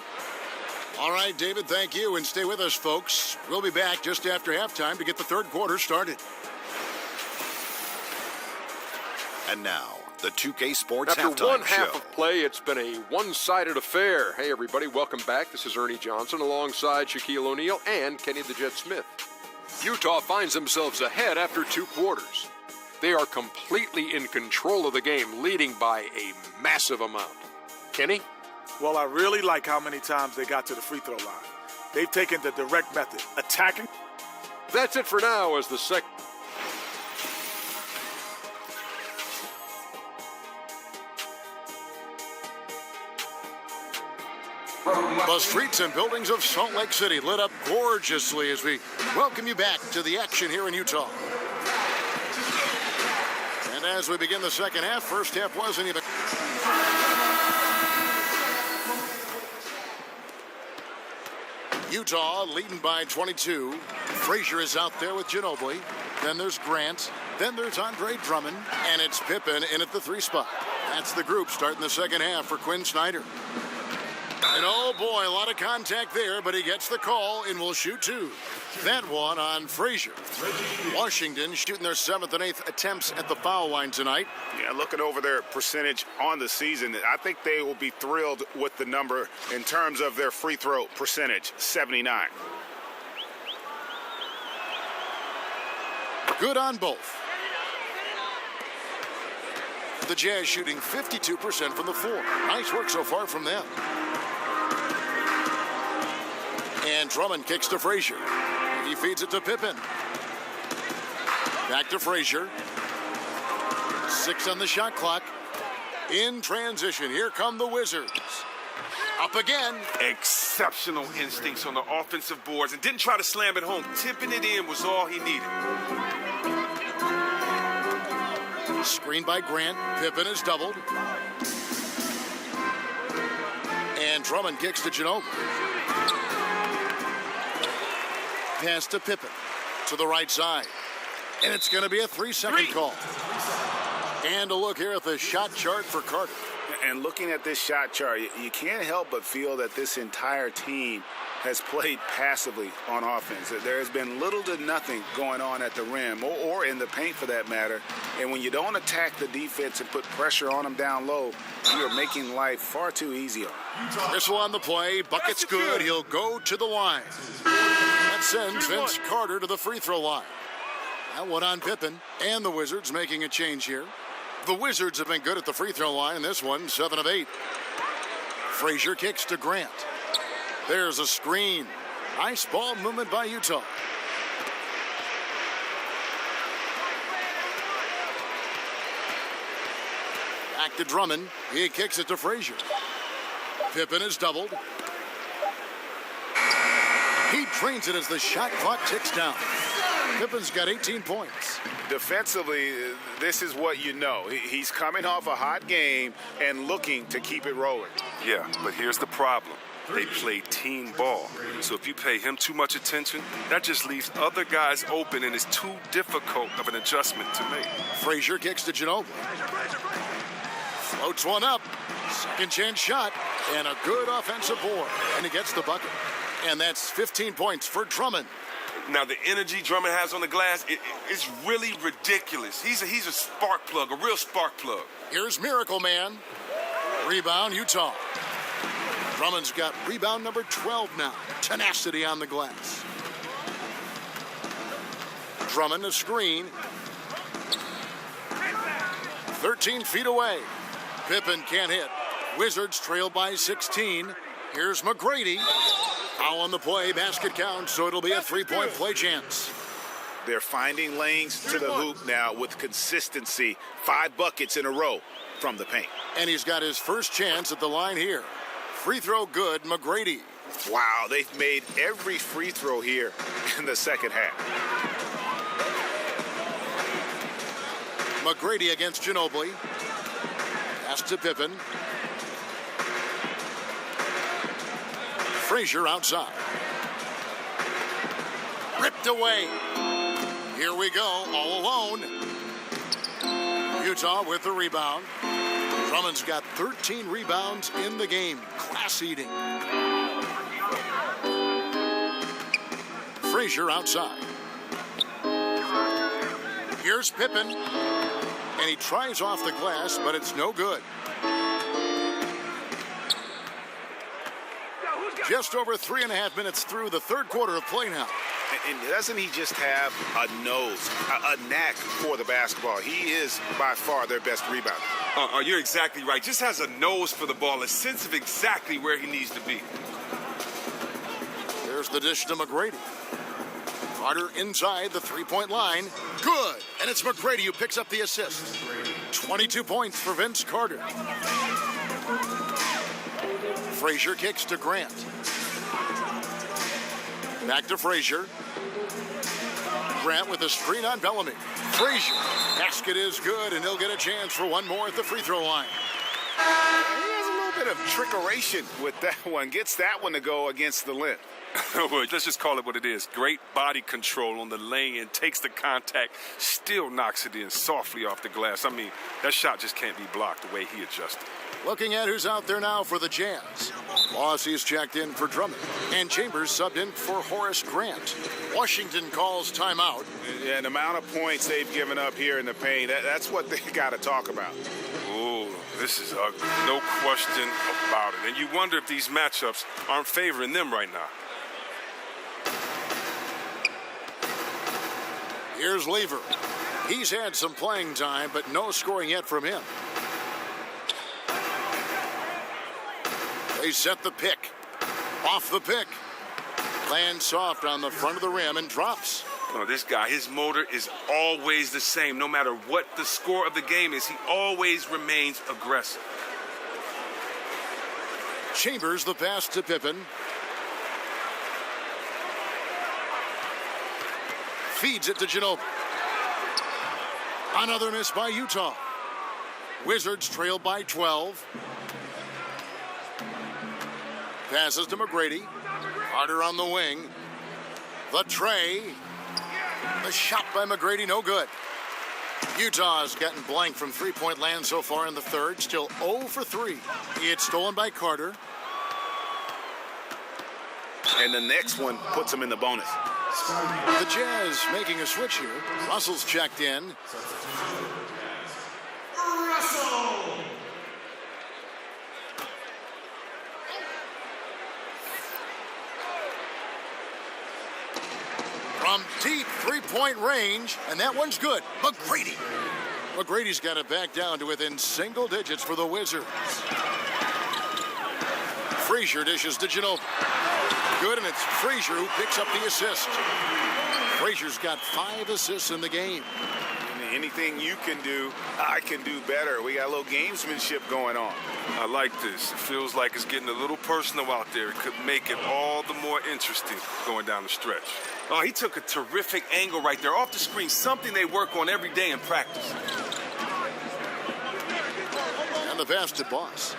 All right, David, thank you. And stay with us, folks. We'll be back just after halftime to get the third quarter started. And now, the 2K Sports After Halftime one half Show. of play, it's been a one-sided affair. Hey, everybody, welcome back. This is Ernie Johnson alongside Shaquille O'Neal and Kenny the Jet Smith. Utah finds themselves ahead after 2 quarters. They are completely in control of the game, leading by a massive amount. Kenny? Well, I really like how many times they got to the free throw line. They've taken the direct method, attacking. That's it for now as the second. The streets and buildings of Salt Lake City lit up gorgeously as we welcome you back to the action here in Utah. And as we begin the second half, first half wasn't even. Utah leading by 22. Frazier is out there with Ginobili. Then there's Grant. Then there's Andre Drummond. And it's Pippen in at the 3 spot. That's the group starting the second half for Quinn Snyder. And oh boy, a lot of contact there, but he gets the call and will shoot 2. That one on Frazier. Washington shooting their 7th and 8th attempts at the foul line tonight. Yeah, looking over their percentage on the season, I think they will be thrilled with the number in terms of their free throw percentage, 79. Good on both. The Jazz shooting 52% from the floor. Nice work so far from them. And Drummond kicks to Frazier. He feeds it to Pippen. Back to Frazier. 6 on the shot clock. In transition, here come the Wizards. Up again. Exceptional instincts on the offensive boards and didn't try to slam it home. Tipping it in was all he needed. Screen by Grant. Pippen is doubled. And Drummond kicks to Ginobili. Pass to Pippen. To the right side. And it's going to be a 3-second call. And a look here at the shot chart for Carter. And looking at this shot chart, you can't help but feel that this entire team has played passively on offense. There has been little to nothing going on at the rim or in the paint for that matter. And when you don't attack the defense and put pressure on them down low, you are making life far too easy on them. Whistle on the play. Bucket's good. He'll go to the line. That sends Vince Carter to the free throw line. That one on Pippen. And the Wizards making a change here. The Wizards have been good at the free throw line. This one, 7 of 8. Frazier kicks to Grant. There's a screen. Nice ball movement by Utah. Back to Drummond. He kicks it to Frazier. Pippen is doubled. He drains it as the shot clock ticks down. Pippen's got 18 points. Defensively, this is what you know. He's coming off a hot game and looking to keep it rolling. Yeah, but here's the problem. They play team ball. So if you pay him too much attention, that just leaves other guys open and is too difficult of an adjustment to make. Frazier kicks to Ginobili. Floats one up. Second chance shot. And a good offensive board. And he gets the bucket. And that's 15 points for Drummond. Now, the energy Drummond has on the glass, it's really ridiculous. He's a spark plug, a real spark plug. Here's Miracle Man. Rebound, Utah. Drummond's got rebound number 12 now. Tenacity on the glass. Drummond a screen. 13 feet away. Pippen can't hit. Wizards trail by 16. Here's McGrady. Foul on the play, basket count, so it'll be a 3-point play chance. They're finding lanes to the hoop now with consistency. 5 buckets in a row from the paint. And he's got his first chance at the line here. Free throw good, McGrady. Wow, they've made every free throw here in the second half. McGrady against Ginobili. Pass to Pippen. Frazier outside. Ripped away. Here we go, all alone. Utah with the rebound. Drummond's got 13 rebounds in the game. Class eating. Frazier outside. Here's Pippen. And he tries off the glass, but it's no good. Just over 3.5 minutes through the third quarter of play now. And doesn't he just have a nose, a knack for the basketball? He is by far their best rebounder. You're exactly right. Just has a nose for the ball, a sense of exactly where he needs to be. There's the dish to McGrady. Carter inside the three-point line. Good. And it's McGrady who picks up the assist. 22 points for Vince Carter. Frazier kicks to Grant. Back to Frazier. Grant with a screen on Bellamy. Frazier. Basket is good, and he'll get a chance for one more at the free throw line. He has a little bit of trickeration with that one. Gets that one to go against the length. Well, let's just call it what it is. Great body control on the lane, takes the contact, still knocks it in softly off the glass. I mean, that shot just can't be blocked the way he adjusted. Looking at who's out there now for the Jazz. Lossie's checked in for Drummond, and Chambers subbed in for Horace Grant. Washington calls timeout. Yeah, the amount of points they've given up here in the paint, that's what they got to talk about. Oh, this is ugly. No question about it. And you wonder if these matchups aren't favoring them right now. Here's Lever. He's had some playing time, but no scoring yet from him. They set the pick. Off the pick. Lands soft on the front of the rim and drops. Oh, this guy, his motor is always the same. No matter what the score of the game is, he always remains aggressive. Chambers the pass to Pippen. Feeds it to Ginobili. Another miss by Utah. Wizards trail by 12. Passes to McGrady. Carter on the wing. The tray. The shot by McGrady, no good. Utah's gotten blank from three-point land so far in the third. Still 0 for 3. It's stolen by Carter. And the next one puts him in the bonus. The Jazz making a switch here. Russell's checked in. Russell. From deep three-point range, and that one's good. McGrady. McGrady's got it back down to within single digits for the Wizards. Frazier dishes to Ginobili. Good, and it's Frazier who picks up the assist. Frazier's got 5 assists in the game. Anything you can do, I can do better. We got a little gamesmanship going on. I like this. It feels like it's getting a little personal out there. It could make it all the more interesting going down the stretch. Oh, he took a terrific angle right there off the screen, something they work on every day in practice. And the pass to Boss.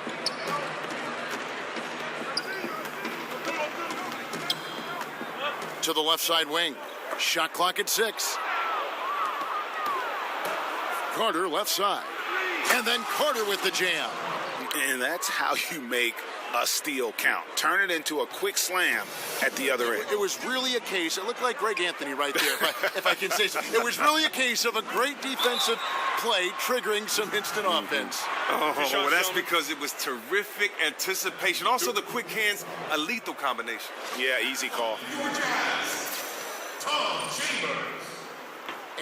To the left side wing. Shot clock at 6. Carter left side. And then Carter with the jam. And that's how you make a steal count. Turn it into a quick slam at the other end. It was really a case, it looked like Greg Anthony right there, if I can say so. It was really a case of a great defensive play triggering some instant offense. Oh, well, that's because it was terrific anticipation. Also, the quick hands, a lethal combination. Yeah, easy call. Tom Chambers.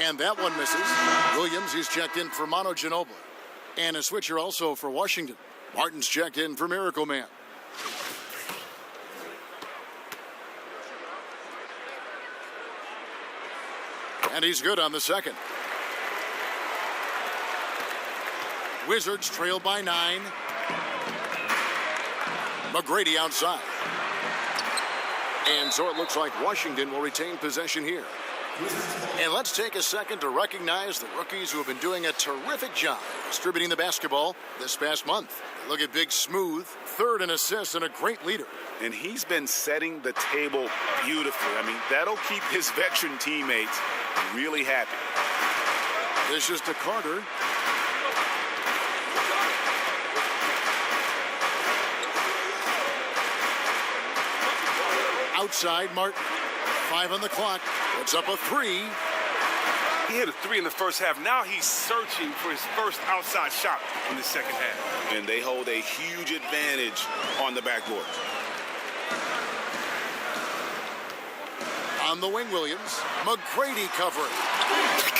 And that one misses. Williams, he's checked in for Manu Ginobili. And a switcher also for Washington. Martin's checked in for Miracle Man. And he's good on the second. Wizards trail by 9. McGrady outside. And so it looks like Washington will retain possession here. And let's take a second to recognize the rookies who have been doing a terrific job distributing the basketball this past month. Look at Big Smooth, third in assists and a great leader. And he's been setting the table beautifully. I mean, that'll keep his veteran teammates really happy. This is to Carter. Outside, Martin. 5 on the clock. It's up a 3. He hit a 3 in the first half. Now he's searching for his first outside shot in the second half. And they hold a huge advantage on the backboard. On the wing, Williams. McGrady covering.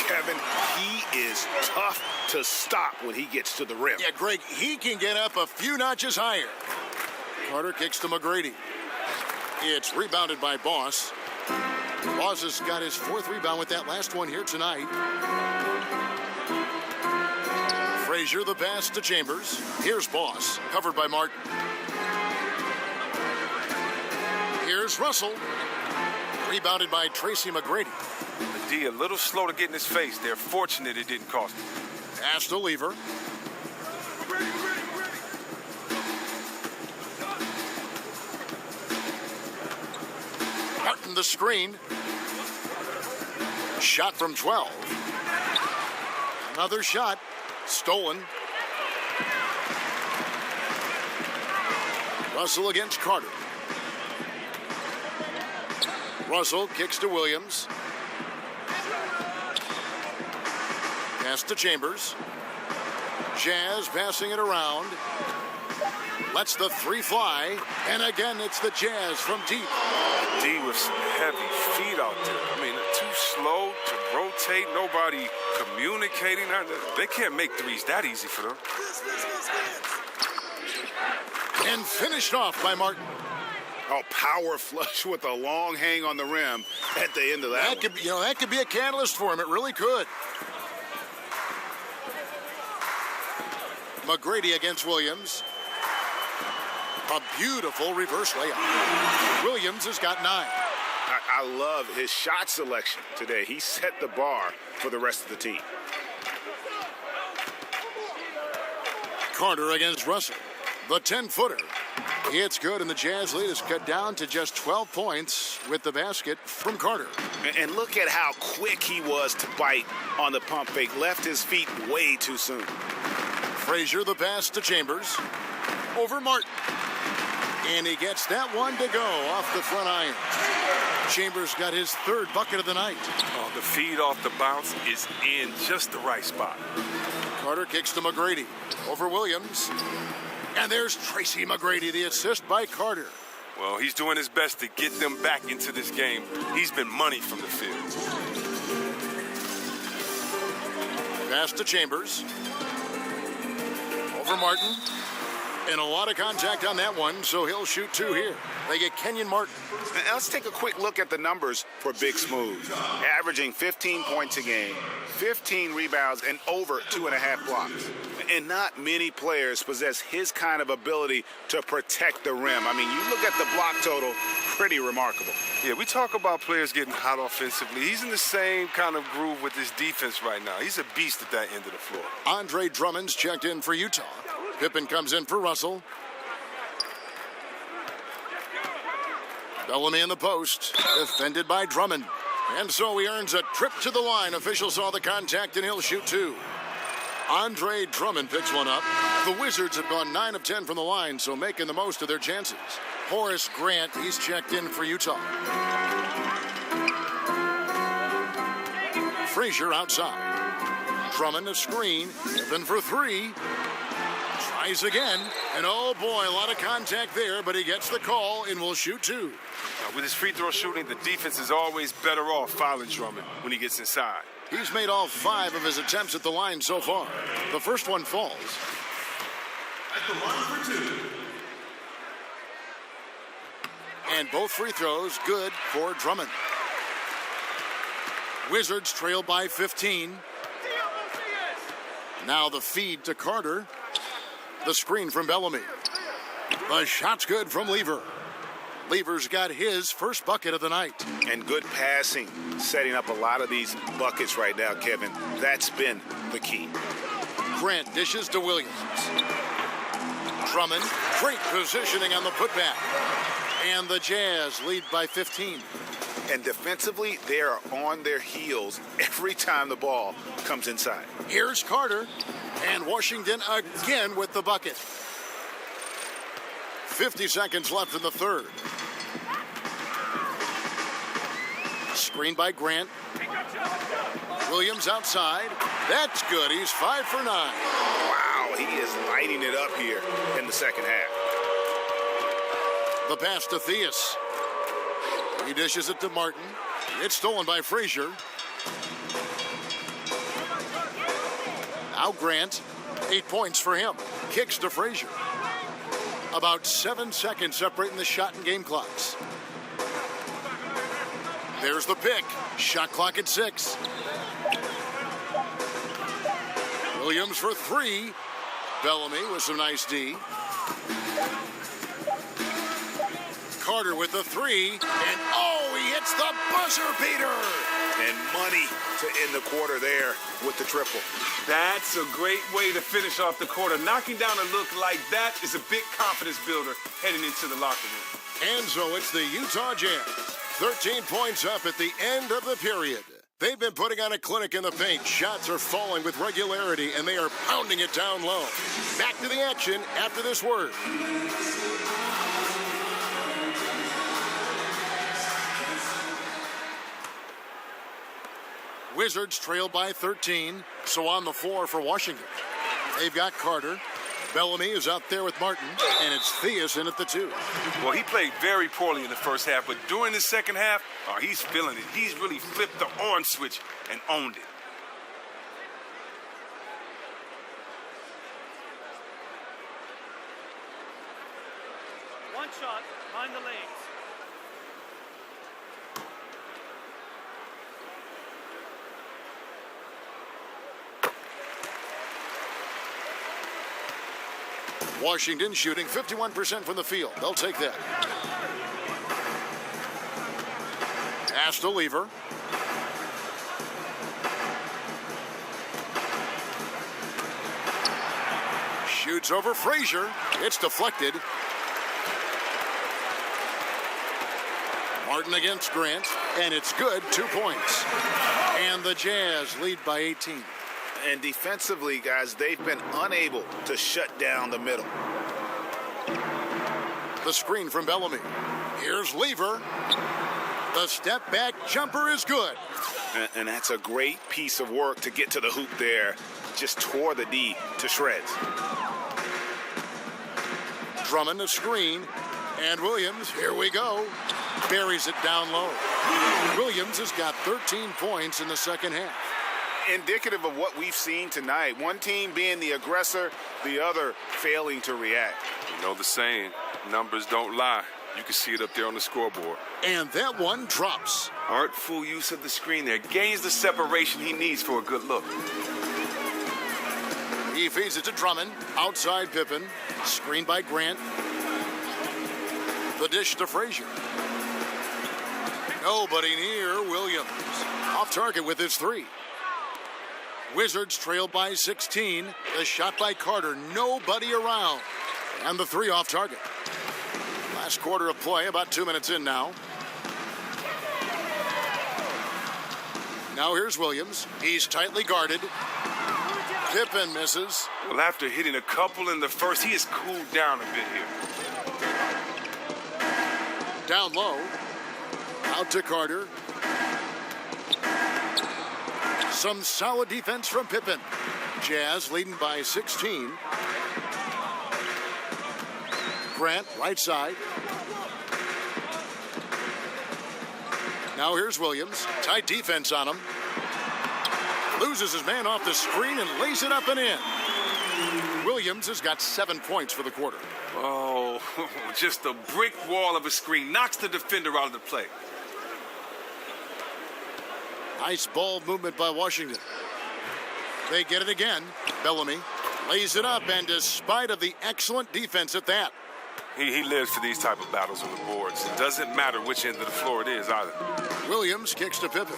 Kevin, he is tough to stop when he gets to the rim. Yeah, Greg, he can get up a few notches higher. Carter kicks to McGrady. It's rebounded by Boss. Boss has got his 4th rebound with that last one here tonight. Frazier the pass to Chambers. Here's Boss, covered by Martin. Here's Russell, rebounded by Tracy McGrady. D a little slow to get in his face. They're fortunate it didn't cost him. Pass to Lever. Martin the screen. Shot from 12. Another shot. Stolen. Russell against Carter. Russell kicks to Williams. Pass to Chambers. Jazz passing it around. Lets the 3 fly. And again, it's the Jazz from deep. D with some heavy feet out there. I mean, they're too slow to rotate. Nobody communicating. They can't make threes that easy for them. And finished off by Martin. Oh, power flush with a long hang on the rim at the end of that Could, that could be a catalyst for him. It really could. McGrady against Williams. A beautiful reverse layup. Williams has got 9. I love his shot selection today. He set the bar for the rest of the team. Carter against Russell. The 10-footer. It's good, and the Jazz lead is cut down to just 12 points with the basket from Carter. And look at how quick he was to bite on the pump fake. Left his feet way too soon. Frazier, the pass to Chambers. Over Martin. And he gets that one to go off the front iron. Chambers got his 3rd bucket of the night. Oh, the feed off the bounce is in just the right spot. Carter kicks to McGrady. Over Williams. And there's Tracy McGrady, the assist by Carter. Well, he's doing his best to get them back into this game. He's been money from the field. Pass to Chambers. Over Martin. And a lot of contact on that one, so he'll shoot 2 here. They get Kenyon Martin. And let's take a quick look at the numbers for Big Smooth. Averaging 15 points a game, 15 rebounds, and over 2.5 blocks. And not many players possess his kind of ability to protect the rim. I mean, you look at the block total, pretty remarkable. Yeah, we talk about players getting hot offensively. He's in the same kind of groove with his defense right now. He's a beast at that end of the floor. Andre Drummond's checked in for Utah. Pippen comes in for Russell. Bellamy in the post, defended by Drummond. And so he earns a trip to the line. Official saw the contact, and he'll shoot 2. Andre Drummond picks one up. The Wizards have gone 9 of 10 from the line, so making the most of their chances. Horace Grant, he's checked in for Utah. Frazier outside. Drummond a screen, Pippen for 3. Tries again, and oh boy, a lot of contact there, but he gets the call and will shoot 2. With his free throw shooting, the defense is always better off fouling Drummond when he gets inside. He's made all 5 of his attempts at the line so far. The first one falls. At the line for 2. And both free throws good for Drummond. Wizards trail by 15. Now the feed to Carter. The screen from Bellamy. The shot's good from Lever. Lever's got his first bucket of the night. And good passing, setting up a lot of these buckets right now, Kevin. That's been the key. Grant dishes to Williams. Drummond, great positioning on the putback. And the Jazz lead by 15. And defensively, they are on their heels every time the ball comes inside. Here's Carter. And Washington again with the bucket. 50 seconds left in the third. Screen by Grant. Williams outside. That's good. He's 5 for 9. Wow, he is lighting it up here in the second half. The pass to Theus. He dishes it to Martin. It's stolen by Frazier. Now Grant, 8 points for him. Kicks to Frazier. About 7 seconds separating the shot and game clocks. There's the pick. Shot clock at 6. Williams for 3. Bellamy with some nice D. Carter with the 3. And oh, he hits the buzzer beater. And money to end the quarter there with the triple. That's a great way to finish off the quarter. Knocking down a look like that is a big confidence builder heading into the locker room. And so it's the Utah Jazz. 13 points up at the end of the period. They've been putting on a clinic in the paint. Shots are falling with regularity, and they are pounding it down low. Back to the action after this word. Wizards trail by 13, so on the floor for Washington. They've got Carter. Bellamy is out there with Martin, and it's Theus in at the 2. Well, he played very poorly in the first half, but during the second half, he's feeling it. He's really flipped the on switch and owned it. One shot, behind the lanes. Washington shooting 51% from the field. They'll take that. Pass to Lever. Shoots over Frazier. It's deflected. Martin against Grant, and it's good. 2 points. And the Jazz lead by 18. And defensively, guys, they've been unable to shut down the middle. The screen from Bellamy. Here's Lever. The step back jumper is good. And that's a great piece of work to get to the hoop there. Just tore the D to shreds. Drummond a screen. And Williams, here we go. Buries it down low. Williams has got 13 points in the second half. Indicative of what we've seen tonight. One team being the aggressor, the other failing to react. You know the saying, numbers don't lie. You can see it up there on the scoreboard. And that one drops. Artful use of the screen there. Gains the separation he needs for a good look. He feeds it to Drummond. Outside Pippen. Screened by Grant. The dish to Frazier. Nobody near Williams. Off target with his three. Wizards trail by 16. The shot by Carter. Nobody around. And the three off target. Last quarter of play, about 2 minutes in now. Now here's Williams. He's tightly guarded. Pippen misses. Well, after hitting a couple in the first, he has cooled down a bit here. Down low. Out to Carter. Some solid defense from Pippen. Jazz leading by 16. Grant, right side. Now here's Williams. Tight defense on him. Loses his man off the screen and lays it up and in. Williams has got 7 points for the quarter. Oh, just a brick wall of a screen. Knocks the defender out of the play. Nice ball movement by Washington. They get it again. Bellamy lays it up, and despite of the excellent defense at that. He lives for these type of battles on the boards. It doesn't matter which end of the floor it is either. Williams kicks to Pippen.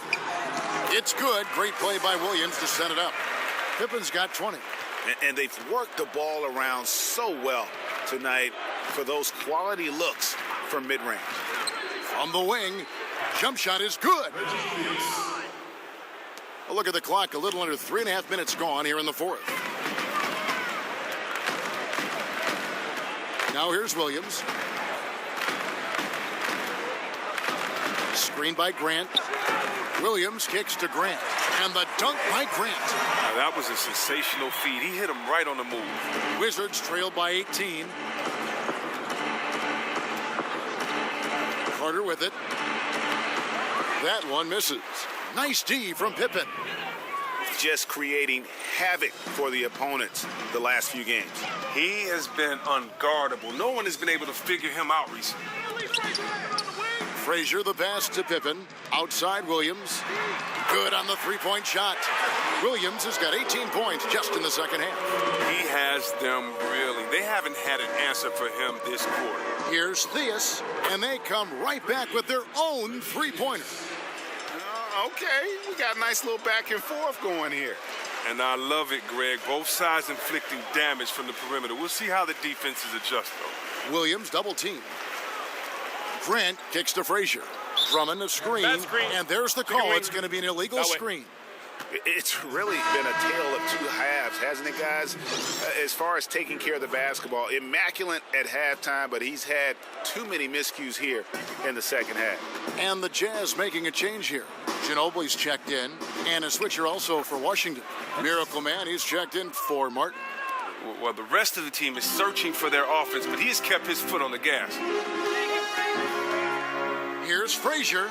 It's good. Great play by Williams to set it up. Pippen's got 20. And they've worked the ball around so well tonight for those quality looks from mid-range. From the wing, jump shot is good. A look at the clock, a little under 3.5 minutes gone here in the fourth. Now here's Williams. Screened by Grant. Williams kicks to Grant. And the dunk by Grant. Now, that was a sensational feed. He hit him right on the move. Wizards trail by 18. Carter with it. That one misses. Nice D from Pippen. Just creating havoc for the opponents the last few games. He has been unguardable. No one has been able to figure him out recently. Frazier the pass to Pippen. Outside Williams. Good on the three-point shot. Williams has got 18 points just in the second half. He has them reeling. They haven't had an answer for him this quarter. Here's Theus, and they come right back with their own three-pointer. Okay, we got a nice little back and forth going here. And I love it, Greg. Both sides inflicting damage from the perimeter. We'll see how the defenses adjust, though. Williams double team. Grant kicks to Frazier. Drummond a screen, and there's the call. It's going to be an illegal screen. It's really been a tale of two halves, hasn't it, guys? As far as taking care of the basketball, immaculate at halftime, but he's had too many miscues here in the second half. And the Jazz making a change here. Ginobili's checked in, and a switcher also for Washington. Miracle Man, he's checked in for Martin. Well, the rest of the team is searching for their offense, but he has kept his foot on the gas. Here's Frazier.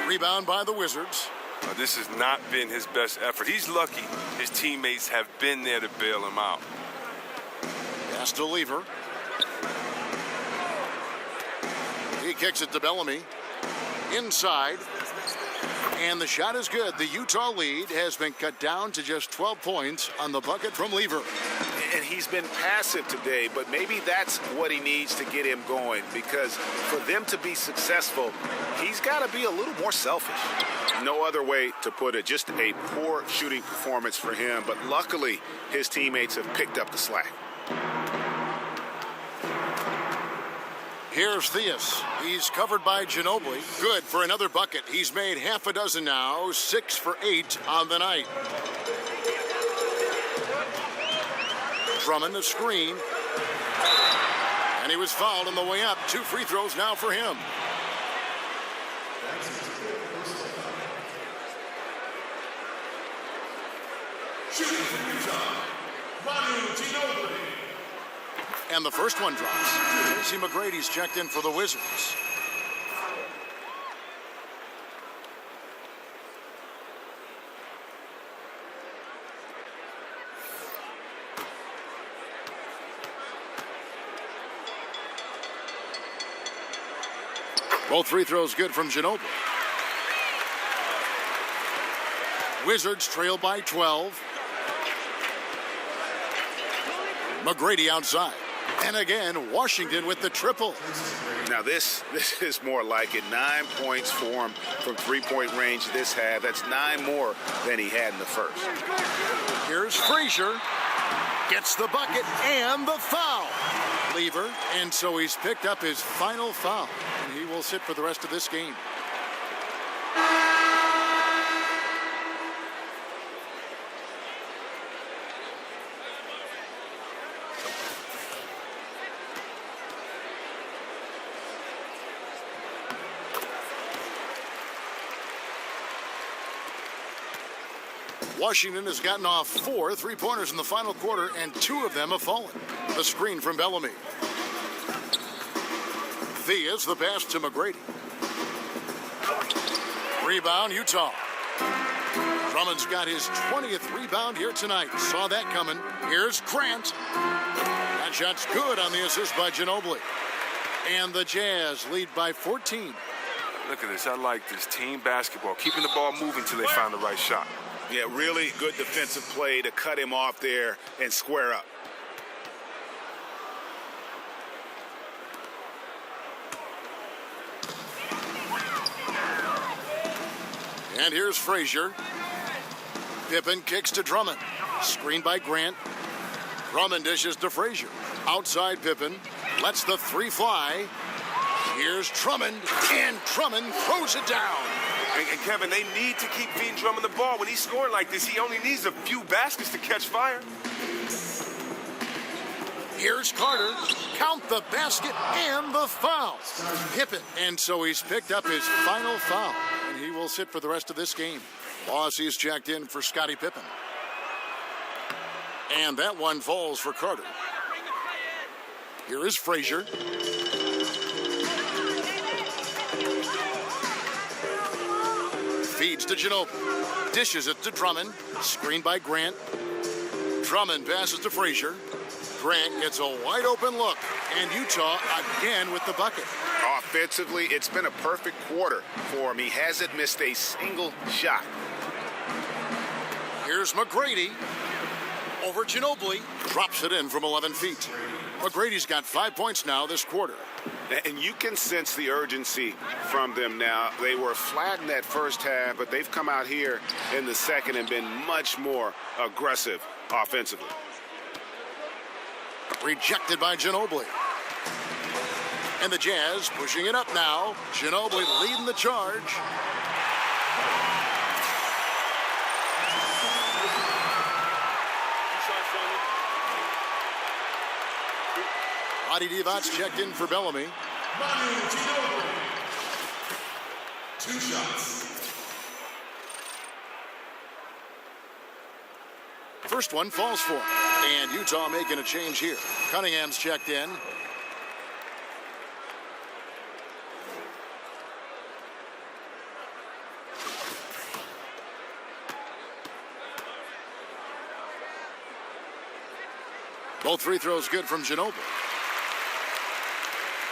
Rebound by the Wizards. This has not been his best effort. He's lucky his teammates have been there to bail him out. Pass to Lever. He kicks it to Bellamy. Inside. And the shot is good. The Utah lead has been cut down to just 12 points on the bucket from Lever. And he's been passive today, but maybe that's what he needs to get him going, because for them to be successful, he's got to be a little more selfish. No other way to put it. Just a poor shooting performance for him, but luckily his teammates have picked up the slack. Here's Theus. He's covered by Ginobili. Good for another bucket. He's made half a dozen now, 6 for 8 on the night. Drummond a screen. And he was fouled on the way up. 2 free throws now for him. Shooting from Utah, Manu Ginobili. And the first one drops. Tracy McGrady's checked in for the Wizards. Both free throws good from Ginobili. Wizards trail by 12. McGrady outside. And again, Washington with the triple. Now this is more like it. 9 points for him from three-point range this half. That's 9 more than he had in the first. Here's Frazier. Gets the bucket and the foul. Lever, and so he's picked up his final foul. And he will sit for the rest of this game. Washington has gotten off 4 3-pointers in the final quarter, and 2 of them have fallen. The screen from Bellamy. Theus, the pass to McGrady. Rebound, Utah. Drummond's got his 20th rebound here tonight. Saw that coming. Here's Grant. That shot's good on the assist by Ginobili. And the Jazz lead by 14. Look at this. I like this team basketball. Keeping the ball moving until they find the right shot. Yeah, really good defensive play to cut him off there and square up. And here's Frazier. Pippen kicks to Drummond. Screen by Grant. Drummond dishes to Frazier. Outside Pippen. Lets the 3 fly. Here's Drummond. And Drummond throws it down. And Kevin, they need to keep feeding Drummond the ball. When he's scoring like this, he only needs a few baskets to catch fire. Here's Carter. Count the basket and the foul. Pippen. And so he's picked up his final foul. And he will sit for the rest of this game. Bossie's checked in for Scottie Pippen. And that one falls for Carter. Here is Frazier. Feeds to Ginobili. Dishes it to Drummond. Screened by Grant. Drummond passes to Frazier. Grant gets a wide open look. And Utah again with the bucket. Offensively, it's been a perfect quarter for him. He hasn't missed a single shot. Here's McGrady. Over Ginobili. Drops it in from 11 feet. McGrady's got 5 points now this quarter. And you can sense the urgency from them now. They were flat in that first half, but they've come out here in the second and been much more aggressive offensively. Rejected by Ginobili. And the Jazz pushing it up now. Ginobili leading the charge. Adi Divac's checked in for Bellamy. Manu Ginobili. 2 shots. First one falls for him. And Utah making a change here. Cunningham's checked in. Both free throws good from Ginobili.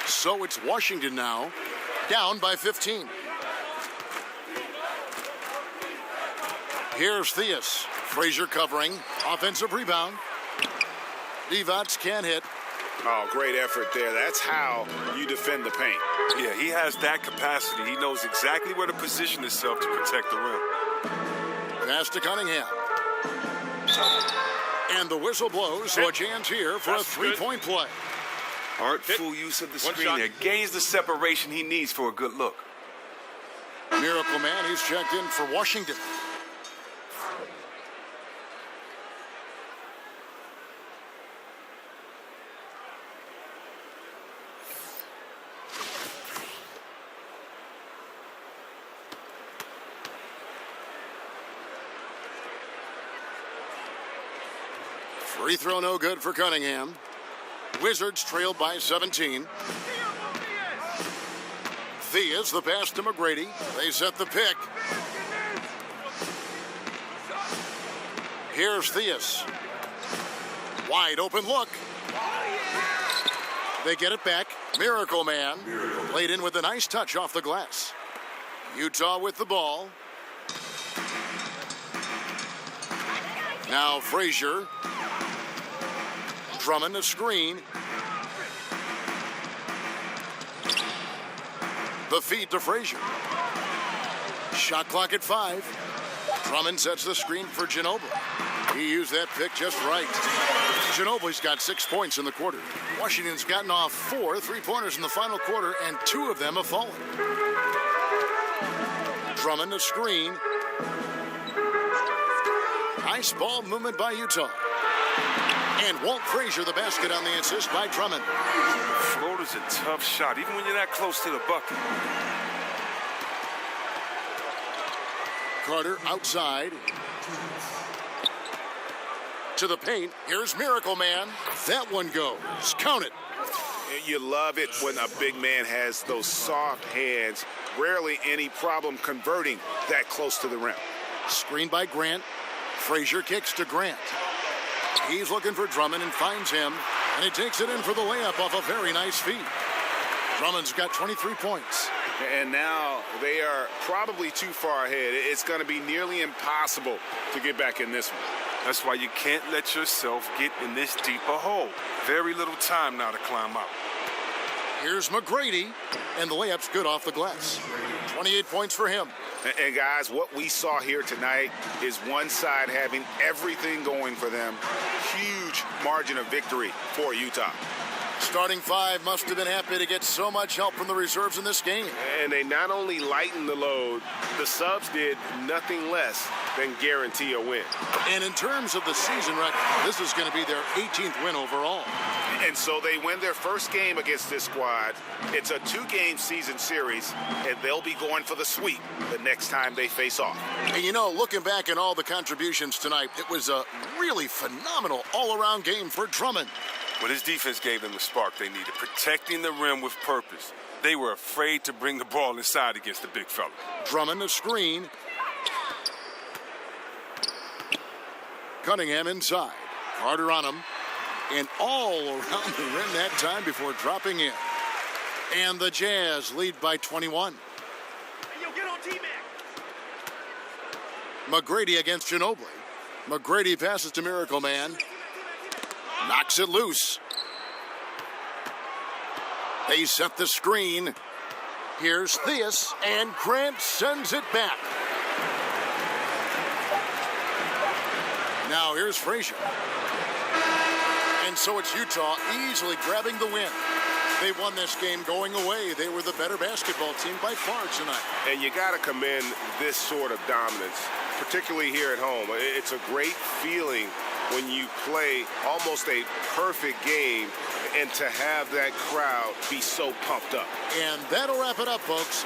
So it's Washington now, down by 15. Here's Theus. Frazier covering. Offensive rebound. Divac can't hit. Oh, great effort there. That's how you defend the paint. Yeah, he has that capacity. He knows exactly where to position himself to protect the rim. Pass to Cunningham. And the whistle blows, so a chance here for a three-point play. Artful use of the screen there. Gains the separation he needs for a good look. Miracle Man, he's checked in for Washington. Free throw no good for Cunningham. Wizards trailed by 17. Theus, the pass to McGrady. They set the pick. Here's Theus. Wide open look. They get it back. Miracle Man played in with a nice touch off the glass. Utah with the ball. Now Frazier. Drummond a screen. The feed to Frazier. Shot clock at 5. Drummond sets the screen for Ginobili. He used that pick just right. Ginobili's got 6 points in the quarter. Washington's gotten off 4 3-pointers in the final quarter, and 2 of them have fallen. Drummond a screen. Nice ball movement by Utah. And Walt Frazier the basket on the assist by Drummond. Floater's a tough shot, even when you're that close to the bucket. Carter outside. To the paint. Here's Miracle Man. That one goes. Count it. You love it when a big man has those soft hands. Rarely any problem converting that close to the rim. Screen by Grant. Frazier kicks to Grant. He's looking for Drummond and finds him. And he takes it in for the layup off a very nice feed. Drummond's got 23 points. And now they are probably too far ahead. It's going to be nearly impossible to get back in this one. That's why you can't let yourself get in this deep a hole. Very little time now to climb out. Here's McGrady, and the layup's good off the glass. 28 points for him. And guys, what we saw here tonight is one side having everything going for them. Huge margin of victory for Utah. Starting 5 must have been happy to get so much help from the reserves in this game. And they not only lightened the load, the subs did nothing less than guarantee a win. And in terms of the season record, this is going to be their 18th win overall. And so they win their first game against this squad. It's a 2-game season series, and they'll be going for the sweep the next time they face off. And you know, looking back at all the contributions tonight, it was a really phenomenal all-around game for Drummond. But his defense gave them the spark they needed, protecting the rim with purpose. They were afraid to bring the ball inside against the big fella. Drummond a screen. Cunningham inside. Carter on him. And all around the rim that time before dropping in. And the Jazz lead by 21. Hey, yo, get on T-Mac. McGrady against Ginobili. McGrady passes to Miracle Man. Knocks it loose. They set the screen. Here's Theus, and Grant sends it back. Now here's Frazier. And so it's Utah easily grabbing the win. They won this game going away. They were the better basketball team by far tonight. And you got to commend this sort of dominance, particularly here at home. It's a great feeling when you play almost a perfect game and to have that crowd be so pumped up. And that'll wrap it up, folks.